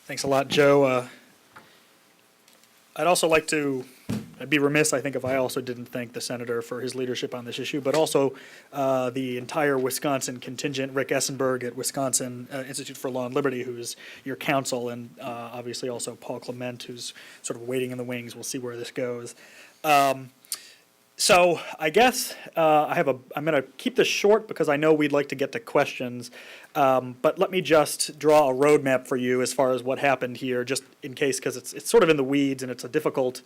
Thanks a lot, Joe. I'd be remiss, I think, if I also didn't thank the senator for his leadership on this issue, but also the entire Wisconsin contingent, Rick Essenberg at Wisconsin Institute for Law and Liberty, who's your counsel, and obviously also Paul Clement, who's sort of waiting in the wings. We'll see where this goes. So I guess I'm going to keep this short because I know we'd like to get to questions. But let me just draw a roadmap for you as far as what happened here, just in case, because it's sort of in the weeds and it's a difficult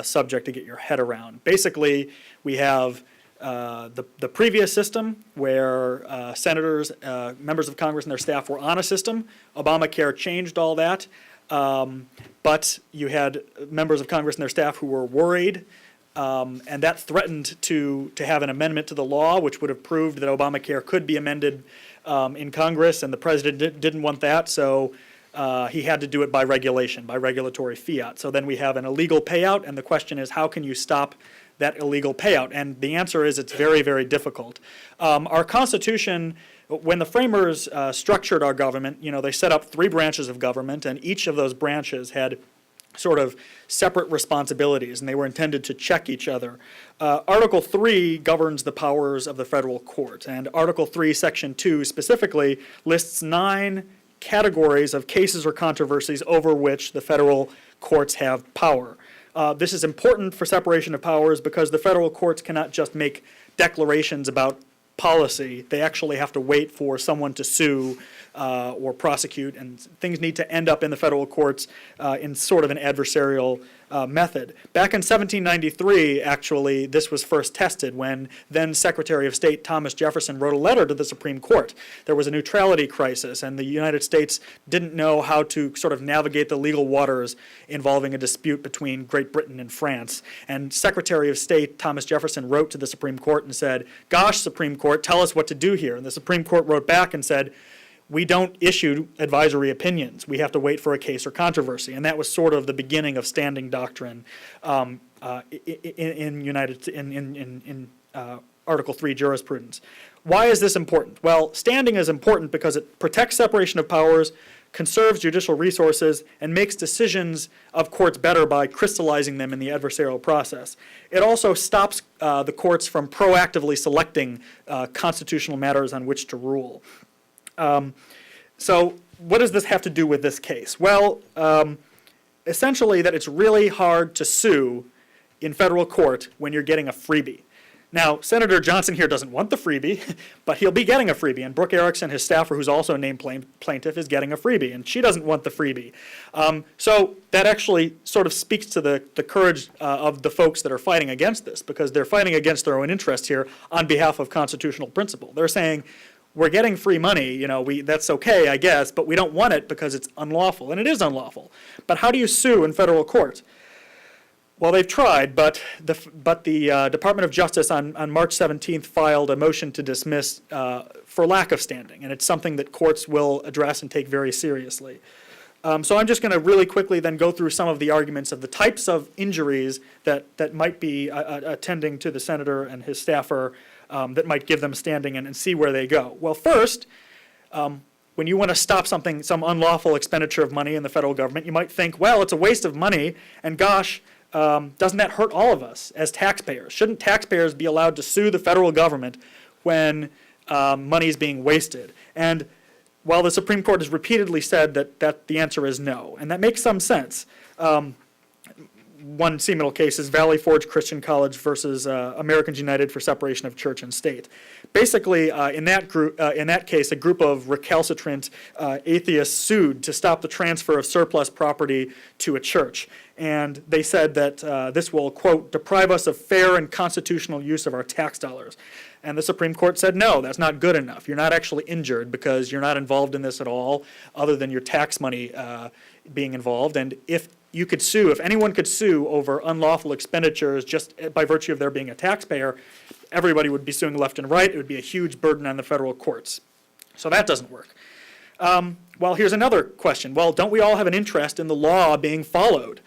subject to get your head around. Basically, we have the previous system where senators, members of Congress and their staff were on a system. Obamacare changed all that. But you had members of Congress and their staff who were worried, and that threatened to have an amendment to the law, which would have proved that Obamacare could be amended in Congress, and the president didn't want that, so he had to do it by regulation, by regulatory fiat. So then we have an illegal payout, and the question is, how can you stop that illegal payout? And the answer is it's very, very difficult. Our Constitution, when the framers structured our government, they set up 3 branches of government, and each of those branches had sort of separate responsibilities, and they were intended to check each other. Article 3 governs the powers of the federal court, and Article 3, Section 2 specifically lists 9 categories of cases or controversies over which the federal courts have power. This is important for separation of powers because the federal courts cannot just make declarations about policy. They actually have to wait for someone to sue or prosecute, and things need to end up in the federal courts in sort of an adversarial method. Back in 1793, actually, this was first tested when then Secretary of State Thomas Jefferson wrote a letter to the Supreme Court. There was a neutrality crisis, and the United States didn't know how to sort of navigate the legal waters involving a dispute between Great Britain and France. And Secretary of State Thomas Jefferson wrote to the Supreme Court and said, "Gosh, Supreme Court, tell us what to do here." And the Supreme Court wrote back and said, "We don't issue advisory opinions. We have to wait for a case or controversy." And that was sort of the beginning of standing doctrine in Article 3 jurisprudence. Why is this important? Well, standing is important because it protects separation of powers, conserves judicial resources, and makes decisions of courts better by crystallizing them in the adversarial process. It also stops the courts from proactively selecting constitutional matters on which to rule. So what does this have to do with this case? Well, essentially that it's really hard to sue in federal court when you're getting a freebie. Now, Senator Johnson here doesn't want the freebie, but he'll be getting a freebie, and Brooke Erickson, his staffer, who's also a named plaintiff, is getting a freebie, and she doesn't want the freebie. So that actually sort of speaks to the courage of the folks that are fighting against this, because they're fighting against their own interest here on behalf of constitutional principle. They're saying, we're getting free money, that's okay, I guess, but we don't want it because it's unlawful, and it is unlawful. But how do you sue in federal court? Well, they've tried, but the Department of Justice on March 17th filed a motion to dismiss for lack of standing, and it's something that courts will address and take very seriously. So I'm just going to really quickly then go through some of the arguments of the types of injuries that might be attending to the senator and his staffer that might give them standing and see where they go. Well, first, when you want to stop some unlawful expenditure of money in the federal government, you might think, well, it's a waste of money, and gosh, doesn't that hurt all of us as taxpayers? Shouldn't taxpayers be allowed to sue the federal government when money is being wasted? And while the Supreme Court has repeatedly said that the answer is no, and that makes some sense. One seminal case is Valley Forge Christian College versus Americans United for Separation of Church and State. Basically, in that case, a group of recalcitrant atheists sued to stop the transfer of surplus property to a church. And they said that this will, quote, deprive us of fair and constitutional use of our tax dollars. And the Supreme Court said, no, that's not good enough. You're not actually injured because you're not involved in this at all, other than your tax money being involved. And if anyone could sue over unlawful expenditures just by virtue of their being a taxpayer, everybody would be suing left and right. It would be a huge burden on the federal courts. So that doesn't work. Well, here's another question. Well, don't we all have an interest in the law being followed?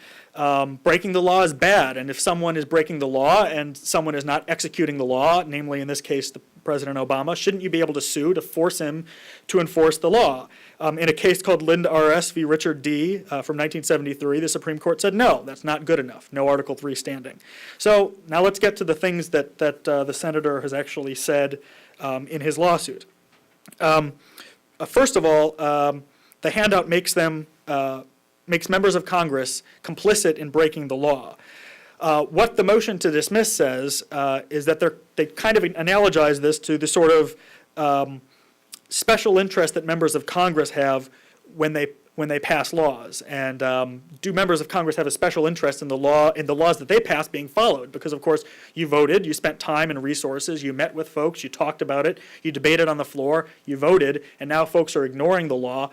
Breaking the law is bad, and if someone is breaking the law and someone is not executing the law, namely in this case President Obama, shouldn't you be able to sue to force him to enforce the law? In a case called Lind R.S. v. Richard D. From 1973, the Supreme Court said no, that's not good enough, no Article 3 standing. So now let's get to the things that the senator has actually said in his lawsuit. First of all, the handout makes members of Congress complicit in breaking the law. What the motion to dismiss says is that they kind of analogize this to the sort of special interest that members of Congress have when they pass laws. And do members of Congress have a special interest in the laws that they pass being followed? Because of course you voted, you spent time and resources, you met with folks, you talked about it, you debated on the floor, you voted, and now folks are ignoring the law.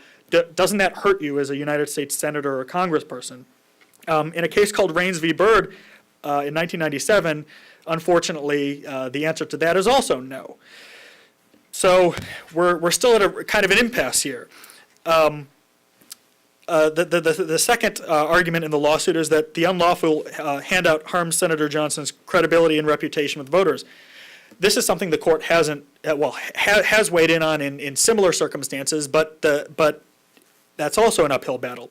Doesn't that hurt you as a United States senator or congressperson? In a case called Raines v. Byrd in 1997, unfortunately, the answer to that is also no. So we're still at a kind of an impasse here. The second argument in the lawsuit is that the unlawful handout harms Senator Johnson's credibility and reputation with voters. This is something the court has weighed in on in similar circumstances, but that's also an uphill battle.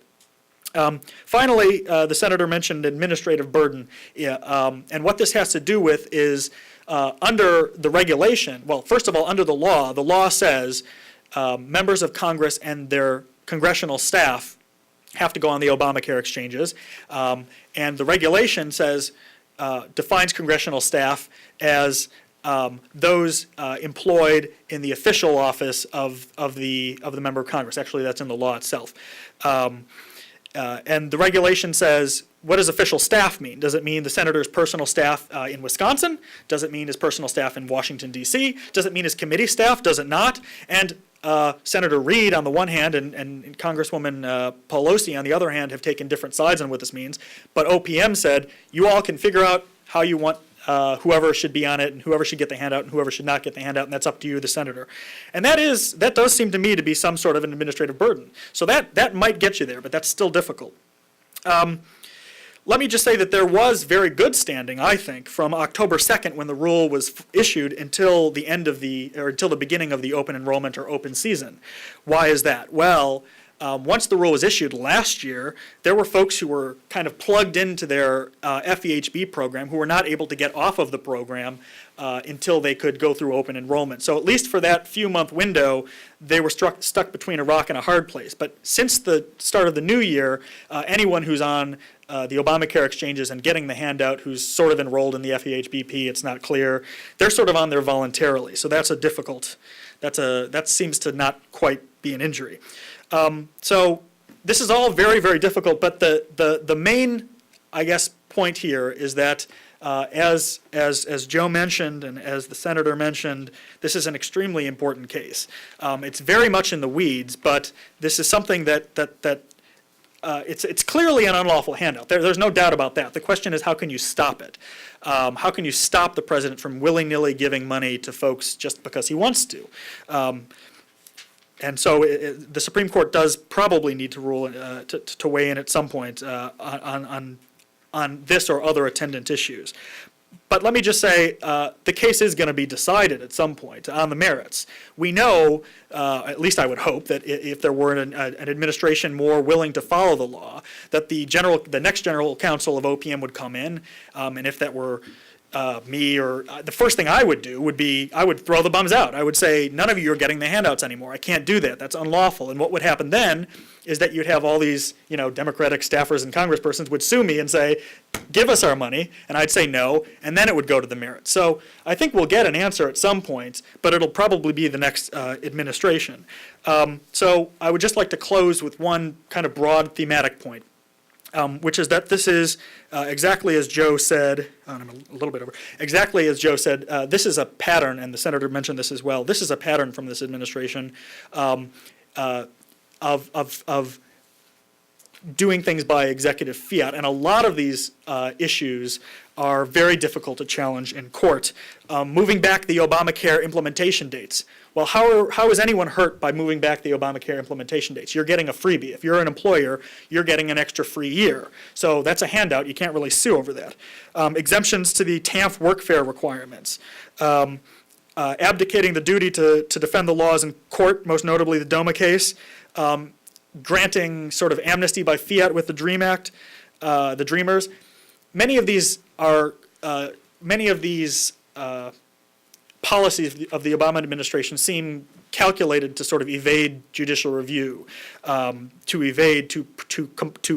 Finally, the senator mentioned administrative burden, and what this has to do with is under the regulation, well, first of all, under the law says members of Congress and their congressional staff have to go on the Obamacare exchanges, and the regulation says, defines congressional staff as those employed in the official office of the member of Congress. Actually, that's in the law itself. And the regulation says, what does official staff mean? Does it mean the senator's personal staff in Wisconsin? Does it mean his personal staff in Washington, D.C.? Does it mean his committee staff? Does it not? And Senator Reid on the one hand and Congresswoman Pelosi on the other hand have taken different sides on what this means. But OPM said, you all can figure out how you want whoever should be on it and whoever should get the handout and whoever should not get the handout, and that's up to you, the senator. And that does seem to me to be some sort of an administrative burden. So that might get you there, but that's still difficult. Let me just say that there was very good standing, I think, from October 2nd when the rule was issued until the beginning of the open enrollment or open season. Why is that? Well, once the rule was issued last year, there were folks who were kind of plugged into their FEHB program who were not able to get off of the program until they could go through open enrollment. So at least for that few-month window, they were stuck between a rock and a hard place. But since the start of the new year, anyone who's on the Obamacare exchanges and getting the handout who's sort of enrolled in the FEHBP, it's not clear, they're sort of on there voluntarily. So that's that seems to not quite be an injury. So this is all very, very difficult, but the main, I guess, point here is that as Joe mentioned and as the senator mentioned, this is an extremely important case. It's very much in the weeds, but this is something that it's clearly an unlawful handout. There's no doubt about that. The question is, how can you stop it? How can you stop the president from willy-nilly giving money to folks just because he wants to? And so the Supreme Court does probably need to rule to weigh in at some point on this or other attendant issues. But let me just say, the case is going to be decided at some point on the merits. We know, at least I would hope, that if there were an administration more willing to follow the law, that the next general counsel of OPM would come in, and if that were me or the first thing I would do would be I would throw the bums out. I would say, none of you are getting the handouts anymore. I can't do that. That's unlawful. And what would happen then is that you'd have all these, Democratic staffers and congresspersons would sue me and say, give us our money, and I'd say no, and then it would go to the merits. So I think we'll get an answer at some point, but it'll probably be the next administration. So I would just like to close with one kind of broad thematic point. Which is that this is exactly as Joe said, I'm a little bit over, exactly as Joe said, this is a pattern, and the senator mentioned this as well, this is a pattern from this administration of doing things by executive fiat, and a lot of these issues are very difficult to challenge in court. Moving back the Obamacare implementation dates. Well, how is anyone hurt by moving back the Obamacare implementation dates? You're getting a freebie. If you're an employer, you're getting an extra free year. So that's a handout. You can't really sue over that. Exemptions to the TANF workfare requirements. Abdicating the duty to defend the laws in court, most notably the DOMA case. Granting sort of amnesty by fiat with the DREAM Act, the Dreamers. Many of these policies of the Obama administration seem calculated to sort of evade judicial review, to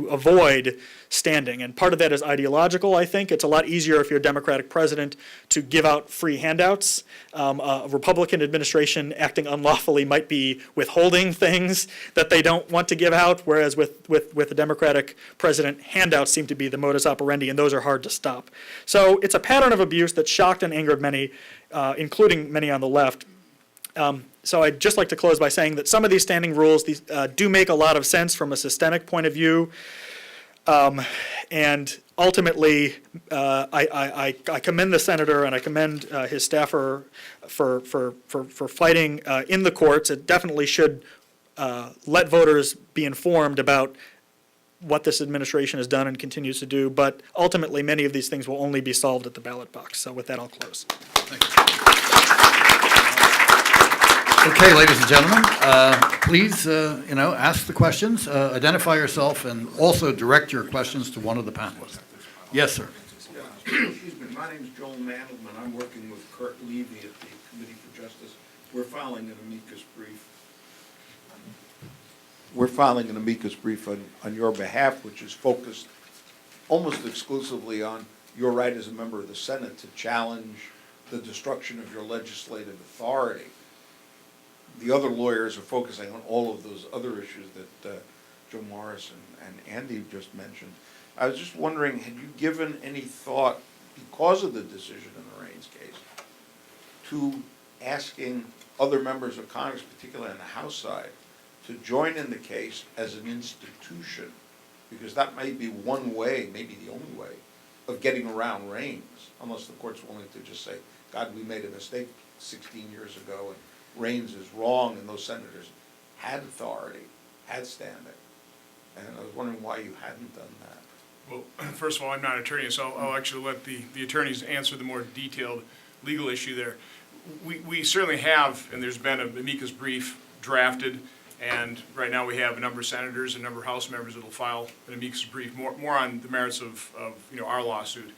avoid standing. And part of that is ideological, I think. It's a lot easier if you're a Democratic president to give out free handouts. A Republican administration acting unlawfully might be withholding things that they don't want to give out, whereas with a Democratic president, handouts seem to be the modus operandi, and those are hard to stop. So it's a pattern of abuse that shocked and angered many, including many on the left. So I'd just like to close by saying that some of these standing rules do make a lot of sense from a systemic point of view. And ultimately, I commend the senator and I commend his staffer for fighting in the courts. It definitely should let voters be informed about what this administration has done and continues to do. But ultimately, many of these things will only be solved at the ballot box. So with that, I'll close. Okay, ladies and gentlemen, please, ask the questions, identify yourself, and also direct your questions to one of the panelists. Yes, sir. Excuse me, my name is Joel Mandelman. I'm working with Kurt Levy at the Committee for Justice. We're filing an amicus brief on your behalf, which is focused almost exclusively on your right as a member of the Senate to challenge the destruction of your legislative authority. The other lawyers are focusing on all of those other issues that Joe Morris and Andy just mentioned. I was just wondering, had you given any thought, because of the decision in the Raines case, to asking other members of Congress, particularly on the House side, to join in the case as an institution? Because that may be one way, maybe the only way, of getting around Raines, unless the court's willing to just say, God, we made a mistake 16 years ago, and Raines is wrong, and those senators had authority, had standing. And I was wondering why you hadn't done that. Well, first of all, I'm not an attorney, so I'll actually let the attorneys answer the more detailed legal issue there. We certainly have, and there's been an amicus brief drafted, and right now we have a number of senators and a number of House members that will file an amicus brief, more on the merits of our lawsuit.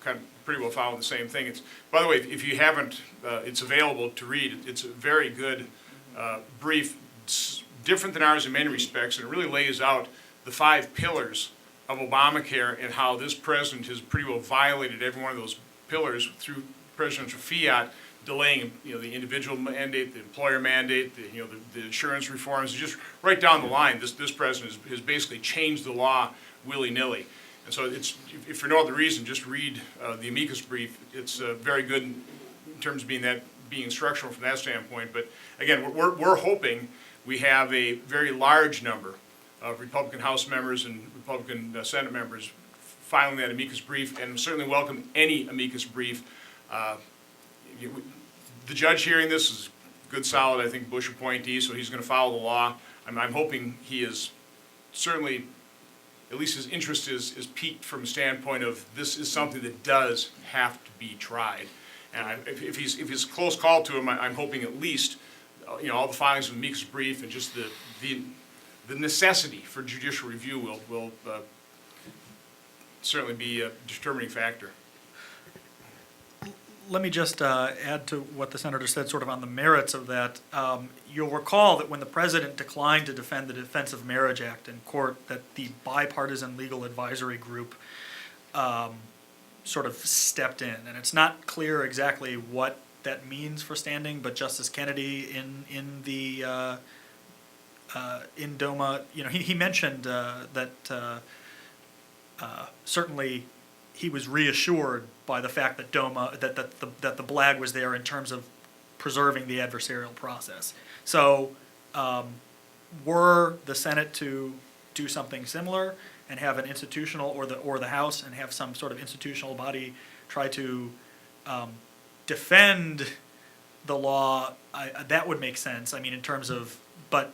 Kind of pretty well following the same thing. It's, by the way, if you haven't, it's available to read. It's a very good brief. It's different than ours in many respects, and it really lays out the 5 pillars of Obamacare and how this president has pretty well violated every one of those pillars through presidential fiat, delaying the individual mandate, the employer mandate, the insurance reforms, just right down the line. This president has basically changed the law willy-nilly. And so it's, if for no other reason, just read the amicus brief. It's very good in terms of being instructional from that standpoint. But again, we're hoping we have a very large number of Republican House members and Republican Senate members filing that amicus brief, and certainly welcome any amicus brief. The judge hearing this is good, solid, I think, Bush appointee, so he's going to follow the law. I'm hoping he is certainly, at least his interest is piqued from the standpoint of this is something that does have to be tried. And if he's close call to him, I'm hoping at least all the filings of the amicus brief and just the necessity for judicial review will certainly be a determining factor. Let me just add to what the senator said sort of on the merits of that. You'll recall that when the president declined to defend the Defense of Marriage Act in court, that the bipartisan legal advisory group sort of stepped in. And it's not clear exactly what that means for standing, but Justice Kennedy in DOMA, he mentioned that certainly he was reassured by the fact that DOMA, that the BLAG was there in terms of preserving the adversarial process. So were the Senate to do something similar and have an institutional, or the House, and have some sort of institutional body try to defend the law, that would make sense. I mean, in terms of, but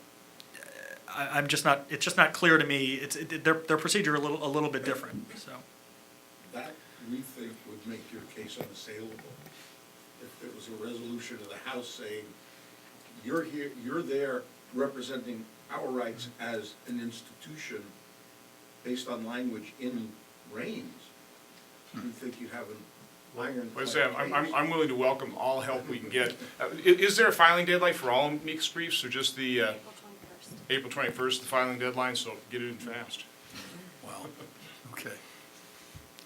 I'm just not. It's just not clear to me. Their procedure a little bit different. So That, we think, would make your case unassailable. If there was a resolution of the House saying, you're here, you're there representing our rights as an institution based on language in Raines, we think you have Like I say, I'm willing to welcome all help we can get. Is there a filing deadline for all amicus briefs, or just the April 21st, the filing deadline, so get it in fast? Wow, okay.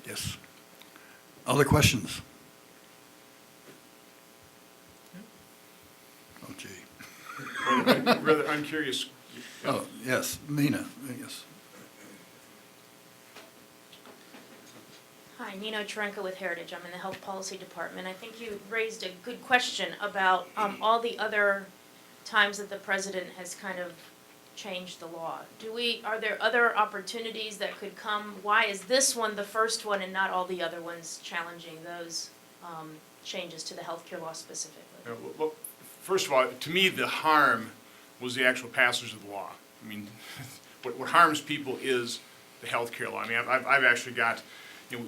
Yes. Other questions? Oh, gee. Rather, I'm curious. Oh, yes, Nina, yes. Hi, Nina Cherenka with Heritage. I'm in the Health Policy Department. I think you raised a good question about all the other times that the president has kind of changed the law. Are there other opportunities that could come? Why is this one the first one and not all the other ones challenging those changes to the healthcare law specifically? Well, first of all, to me, the harm was the actual passage of the law. I mean, what harms people is the healthcare law. I mean, I've actually got,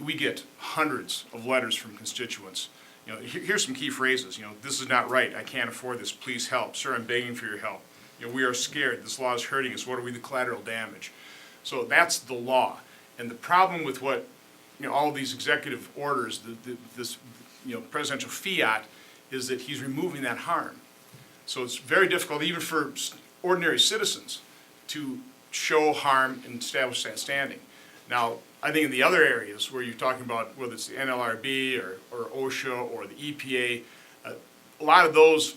we get hundreds of letters from constituents. Here's some key phrases. This is not right. I can't afford this. Please help. Sir, I'm begging for your help. We are scared. This law is hurting us. What are we, the collateral damage? So that's the law. And the problem with what, all of these executive orders, this, presidential fiat, is that he's removing that harm. So it's very difficult, even for ordinary citizens, to show harm and establish that standing. Now, I think in the other areas where you're talking about, whether it's the NLRB or OSHA or the EPA, a lot of those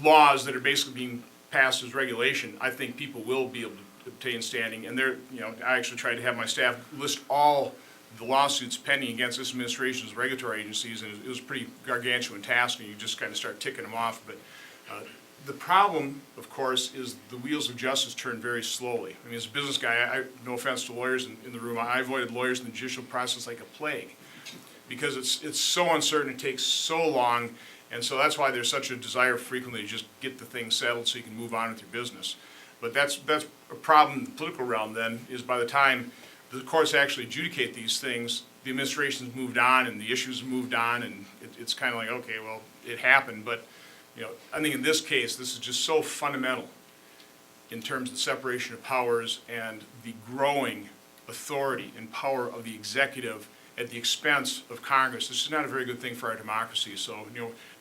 laws that are basically being passed as regulation, I think people will be able to obtain standing. And I actually tried to have my staff list all the lawsuits pending against this administration's regulatory agencies, and it was a pretty gargantuan task, and you just kind of start ticking them off. But the problem, of course, is the wheels of justice turn very slowly. I mean, as a business guy, no offense to lawyers in the room, I avoided lawyers in the judicial process like a plague, because it's so uncertain, it takes so long, and so that's why there's such a desire frequently to just get the thing settled so you can move on with your business. But that's a problem in the political realm then, is by the time the courts actually adjudicate these things, the administration's moved on and the issues have moved on, and it's kind of like, okay, well, it happened. But I think in this case, this is just so fundamental in terms of the separation of powers and the growing authority and power of the executive at the expense of Congress. This is not a very good thing for our democracy. So,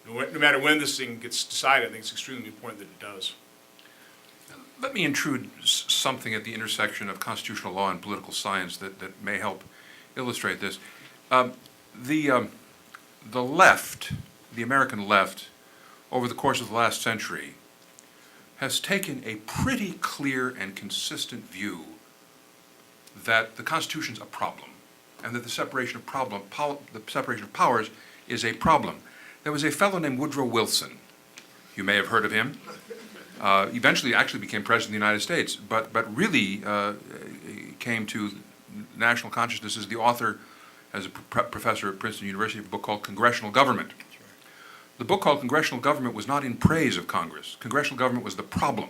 no matter when this thing gets decided, I think it's extremely important that it does. Let me intrude something at the intersection of constitutional law and political science that may help illustrate this. The left, the American left, over the course of the last century, has taken a pretty clear and consistent view that the Constitution's a problem, and that the separation of powers is a problem. There was a fellow named Woodrow Wilson. You may have heard of him. Eventually actually became President of the United States, but really came to national consciousness as the author, as a professor at Princeton University, of a book called Congressional Government. The book called Congressional Government was not in praise of Congress. Congressional government was the problem.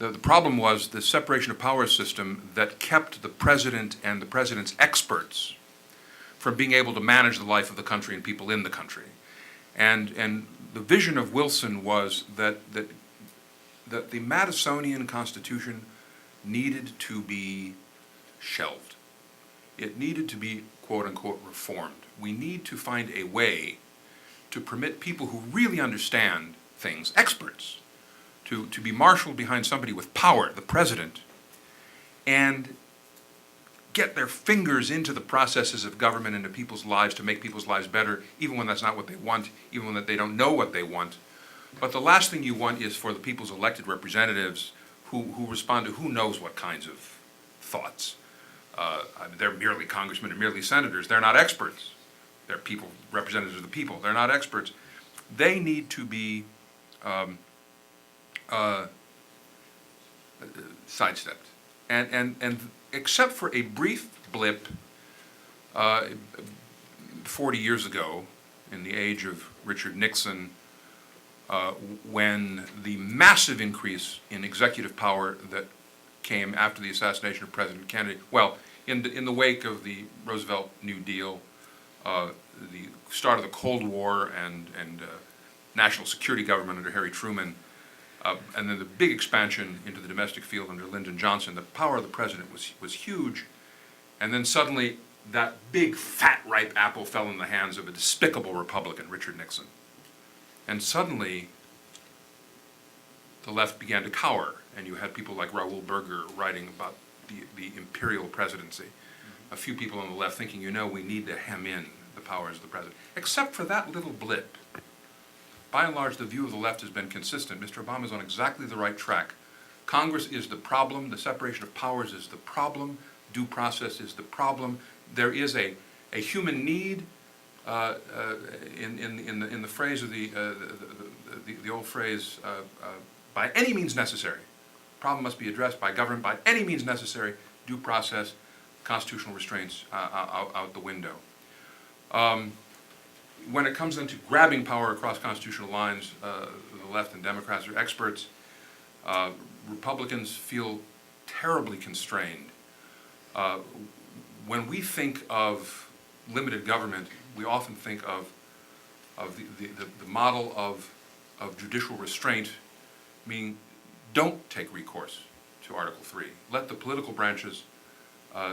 The problem was the separation of powers system that kept the president and the president's experts from being able to manage the life of the country and people in the country. And the vision of Wilson was that the Madisonian Constitution needed to be shelved. It needed to be, quote unquote, reformed. We need to find a way to permit people who really understand things, experts, to be marshaled behind somebody with power, the president, and get their fingers into the processes of government, into people's lives, to make people's lives better, even when that's not what they want, even when they don't know what they want. But the last thing you want is for the people's elected representatives who respond to who knows what kinds of thoughts. They're merely congressmen or merely senators. They're not experts. They're people, representatives of the people. They're not experts. They need to be sidestepped. And except for a brief blip 40 years ago, in the age of Richard Nixon, when the massive increase in executive power that came after the assassination of President Kennedy, well, in the wake of the Roosevelt New Deal, the start of the Cold War and national security government under Harry Truman, and then the big expansion into the domestic field under Lyndon Johnson, the power of the president was huge. And then suddenly that big, fat, ripe apple fell in the hands of a despicable Republican, Richard Nixon. And suddenly, the left began to cower, and you had people like Raoul Berger writing about the imperial presidency. A few people on the left thinking, you know, we need to hem in the powers of the president. Except for that little blip. By and large, the view of the left has been consistent. Mr. Obama is on exactly the right track. Congress is the problem. The separation of powers is the problem. Due process is the problem. There is a human need in the phrase of the old phrase, by any means necessary. Problem must be addressed by government by any means necessary. Due process, constitutional restraints out the window. When it comes into grabbing power across constitutional lines, the left and Democrats are experts. Republicans feel terribly constrained. When we think of limited government, we often think of the model of judicial restraint, meaning don't take recourse to Article 3. Let the political branches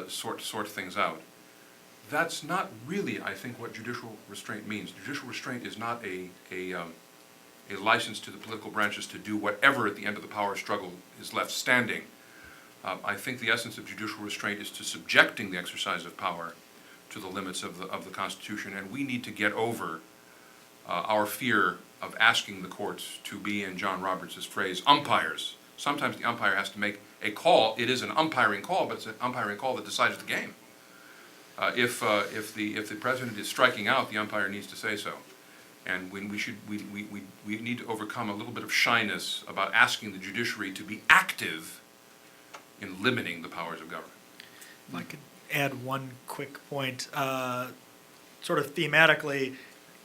sort things out. That's not really, I think, what judicial restraint means. Judicial restraint is not a license to the political branches to do whatever at the end of the power struggle is left standing. I think the essence of judicial restraint is to subjecting the exercise of power to the limits of the Constitution, and we need to get over our fear of asking the courts to be, in John Roberts' phrase, umpires. Sometimes the umpire has to make a call. It is an umpiring call, but it's an umpiring call that decides the game. If the president is striking out, the umpire needs to say so. And when we need to overcome a little bit of shyness about asking the judiciary to be active in limiting the powers of government. If I could add one quick point, sort of thematically,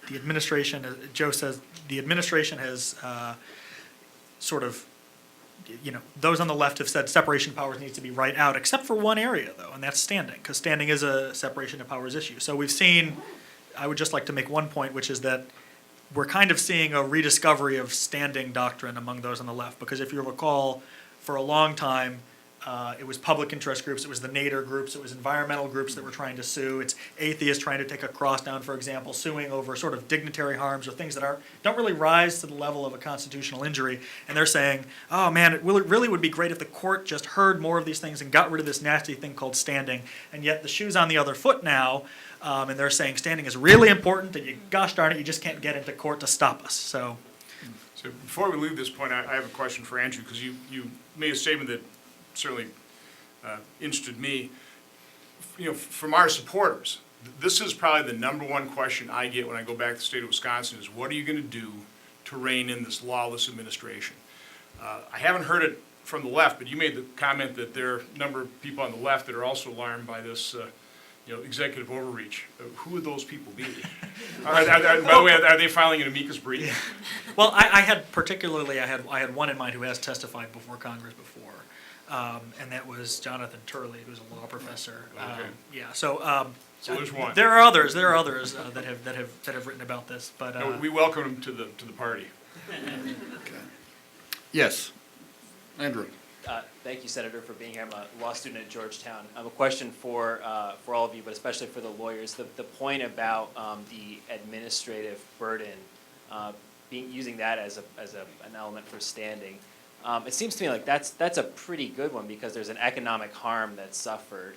the administration, Joe says, the administration has sort of, you know, those on the left have said separation of powers needs to be right out, except for one area, though, and that's standing, because standing is a separation of powers issue. So we've seen, I would just like to make one point, which is that we're kind of seeing a rediscovery of standing doctrine among those on the left, because if you recall, for a long time, it was public interest groups, it was the Nader groups, it was environmental groups that were trying to sue, it's atheists trying to take a cross down, for example, suing over sort of dignitary harms or things that don't really rise to the level of a constitutional injury, and they're saying, oh man, it really would be great if the court just heard more of these things and got rid of this nasty thing called standing, and yet the shoe's on the other foot now, and they're saying standing is really important, and gosh darn it, you just can't get into court to stop us, so. So before we leave this point, I have a question for Andrew, because you made a statement that certainly interested me. You know, from our supporters, this is probably the number one question I get when I go back to the state of Wisconsin is, what are you going to do to rein in this lawless administration? I haven't heard it from the left, but you made the comment that there are a number of people on the left that are also alarmed by this executive overreach. Who would those people be? By the way, are they filing an amicus brief? Yeah. Well, I had one in mind who has testified before Congress before, and that was Jonathan Turley, who's a law professor. Okay. Yeah. So there's one. There are others. There are others that have written about this, but No, we welcome him to the party. Yes. Andrew. Thank you, Senator, for being here. I'm a law student at Georgetown. I have a question for all of you, but especially for the lawyers. The point about the administrative burden, using that as an element for standing, it seems to me like that's a pretty good one, because there's an economic harm that's suffered.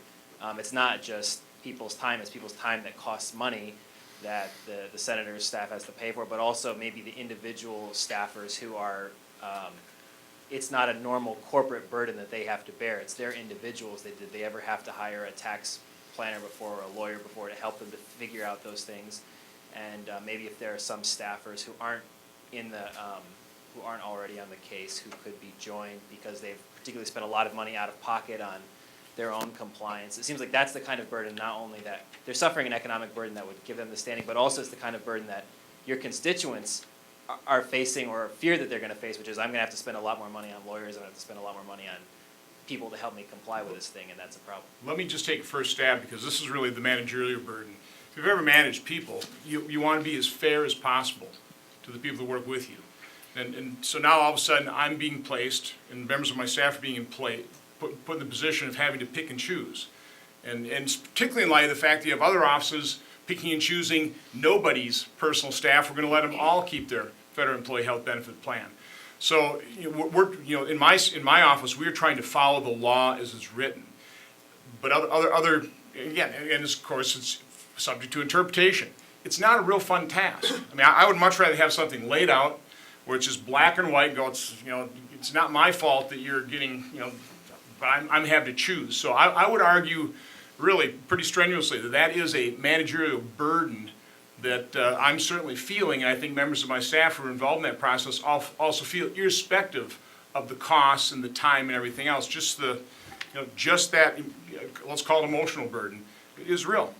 It's not just people's time; it's people's time that costs money that the senator's staff has to pay for, but also maybe the individual staffers who are. It's not a normal corporate burden that they have to bear. It's their individuals. Did they ever have to hire a tax planner before or a lawyer before to help them to figure out those things? And maybe if there are some staffers who aren't who aren't already on the case who could be joined because they've particularly spent a lot of money out of pocket on their own compliance. It seems like that's the kind of burden, not only that they're suffering an economic burden that would give them the standing, but also it's the kind of burden that your constituents are facing or fear that they're going to face, which is I'm going to have to spend a lot more money on lawyers, I'm going to have to spend a lot more money on people to help me comply with this thing, and that's a problem. Let me just take a first stab, because this is really the managerial burden. If you've ever managed people, you want to be as fair as possible to the people that work with you. And so now all of a sudden I'm being placed, and members of my staff are being put in the position of having to pick and choose. And particularly in light of the fact that you have other offices picking and choosing nobody's personal staff, we're gonna let them all keep their federal employee health benefit plan. So, in my office, we're trying to follow the law as it's written. But other, again, and of course, it's subject to interpretation. It's not a real fun task. I mean, I would much rather have something laid out where it's just black and white, it's not my fault that you're getting, but I'm having to choose. So I would argue really pretty strenuously that that is a managerial burden that I'm certainly feeling, and I think members of my staff who are involved in that process also feel, irrespective of the costs and the time and everything else. Just that, let's call it emotional burden, is real.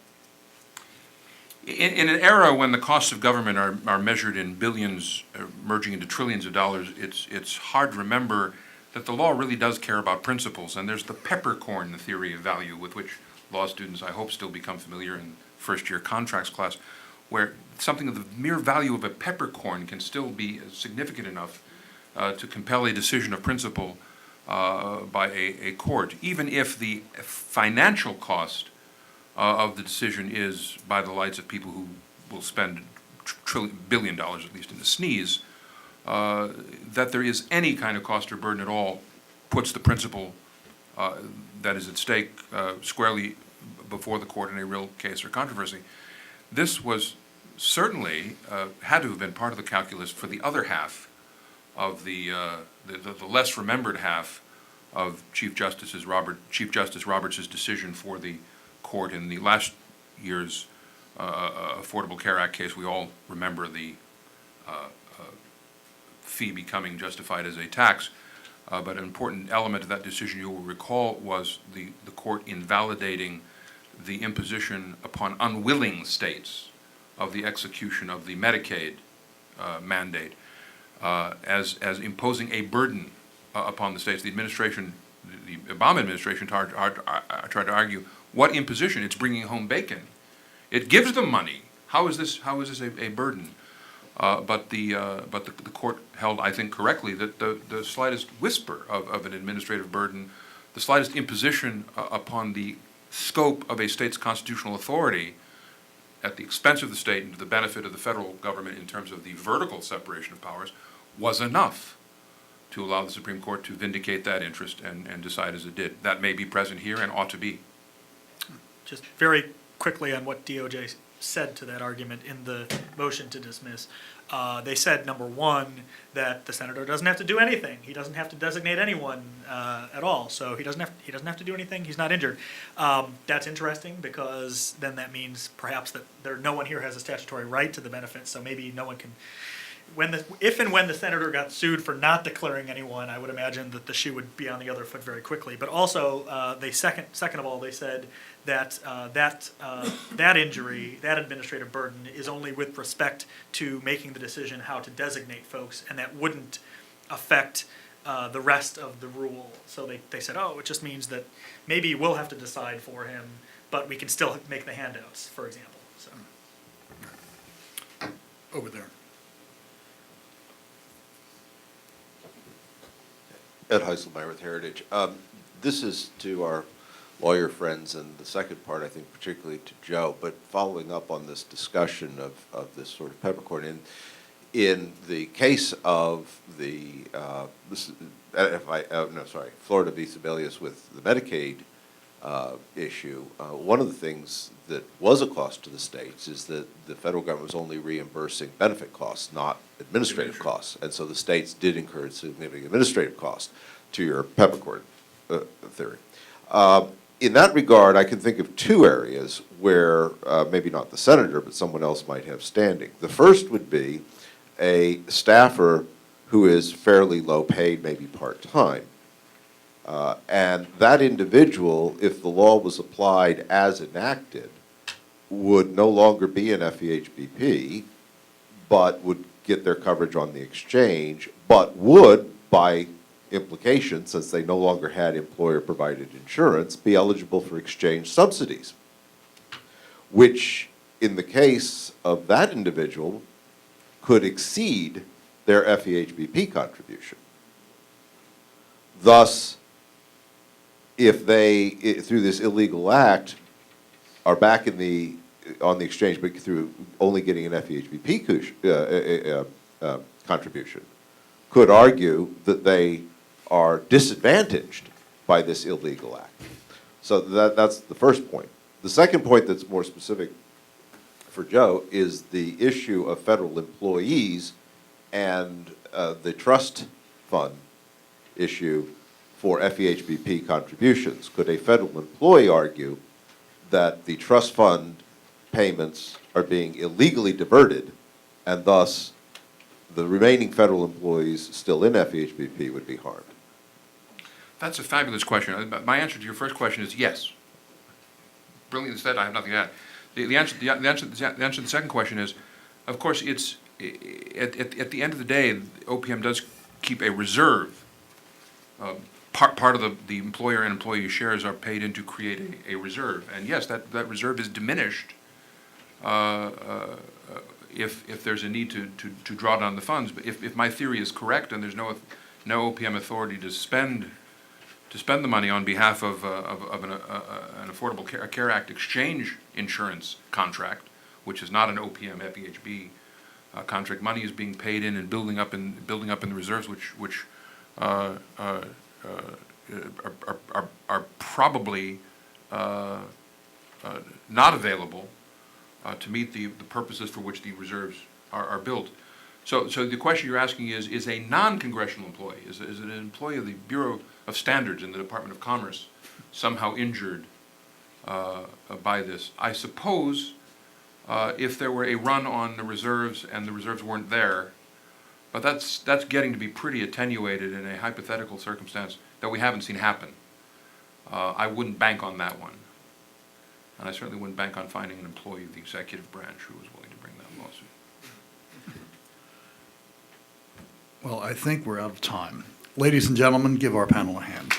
In an era when the costs of government are measured in billions, merging into trillions of dollars, it's hard to remember that the law really does care about principles, and there's the peppercorn theory of value with which law students, I hope, still become familiar in first-year contracts class, where something of the mere value of a peppercorn can still be significant enough to compel a decision of principle by a court, even if the financial cost of the decision is by the lights of people who will spend $1 billion, at least in the sneeze, that there is any kind of cost or burden at all puts the principle that is at stake squarely before the court in a real case or controversy. This was certainly, had to have been part of the calculus for the other half of the less remembered half of Chief Justice Roberts' decision for the court in the last year's Affordable Care Act case. We all remember the fee becoming justified as a tax. But an important element of that decision, you will recall, was the court invalidating the imposition upon unwilling states of the execution of the Medicaid mandate as imposing a burden upon the states. The administration, the Obama administration, tried to argue what imposition? It's bringing home bacon. It gives them money. How is this a burden? But the court held, I think correctly, that the slightest whisper of an administrative burden, the slightest imposition upon the scope of a state's constitutional authority at the expense of the state and to the benefit of the federal government in terms of the vertical separation of powers was enough to allow the Supreme Court to vindicate that interest and decide as it did. That may be present here and ought to be. Just very quickly on what DOJ said to that argument in the motion to dismiss. They said, number one, that the senator doesn't have to do anything. He doesn't have to designate anyone at all. So he doesn't have to do anything. He's not injured. That's interesting because then that means perhaps that no one here has a statutory right to the benefits. So maybe no one can. If and when the senator got sued for not declaring anyone, I would imagine that the shoe would be on the other foot very quickly. But also, second of all, they said that that injury, that administrative burden, is only with respect to making the decision how to designate folks, and that wouldn't affect the rest of the rule. So they said, oh, it just means that maybe we'll have to decide for him, but we can still make the handouts, for example. So. Over there. Ed Heiselmeyer with Heritage. This is to our lawyer friends, and the second part, I think, particularly to Joe, but following up on this discussion of this sort of peppercorn, in the case of the, Florida v. Sebelius with the Medicaid issue, one of the things that was a cost to the states is that the federal government was only reimbursing benefit costs, not administrative costs. And so the states did incur significant administrative costs, to your peppercorn theory. In that regard, I can think of two areas where maybe not the senator, but someone else might have standing. The first would be a staffer who is fairly low paid, maybe part-time. And that individual, if the law was applied as enacted, would no longer be an FEHBP, but would get their coverage on the exchange, but would, by implication, since they no longer had employer-provided insurance, be eligible for exchange subsidies, which, in the case of that individual, could exceed their FEHBP contribution. Thus, if they, through this illegal act, are back on the exchange, but through only getting an FEHBP contribution, could argue that they are disadvantaged by this illegal act. So that's the first point. The second point that's more specific for Joe is the issue of federal employees and the trust fund issue for FEHBP contributions. Could a federal employee argue that the trust fund payments are being illegally diverted, and thus the remaining federal employees still in FEHBP would be harmed? That's a fabulous question. My answer to your first question is yes. Brilliantly said, I have nothing to add. The answer to the second question is, of course, it's, at the end of the day, OPM does keep a reserve. Part of the employer and employee shares are paid in to create a reserve. And yes, that reserve is diminished if there's a need to draw down the funds. But if my theory is correct and there's no OPM authority to spend the money on behalf of an Affordable Care Act exchange insurance contract, which is not an OPM FEHB contract, money is being paid in and building up in the reserves, which are probably not available to meet the purposes for which the reserves are built. So the question you're asking is a non-congressional employee, is an employee of the Bureau of Standards in the Department of Commerce somehow injured by this? I suppose if there were a run on the reserves and the reserves weren't there, but that's getting to be pretty attenuated in a hypothetical circumstance that we haven't seen happen. I wouldn't bank on that one. And I certainly wouldn't bank on finding an employee of the executive branch who was willing to bring that lawsuit. Well, I think we're out of time. Ladies and gentlemen, give our panel a hand.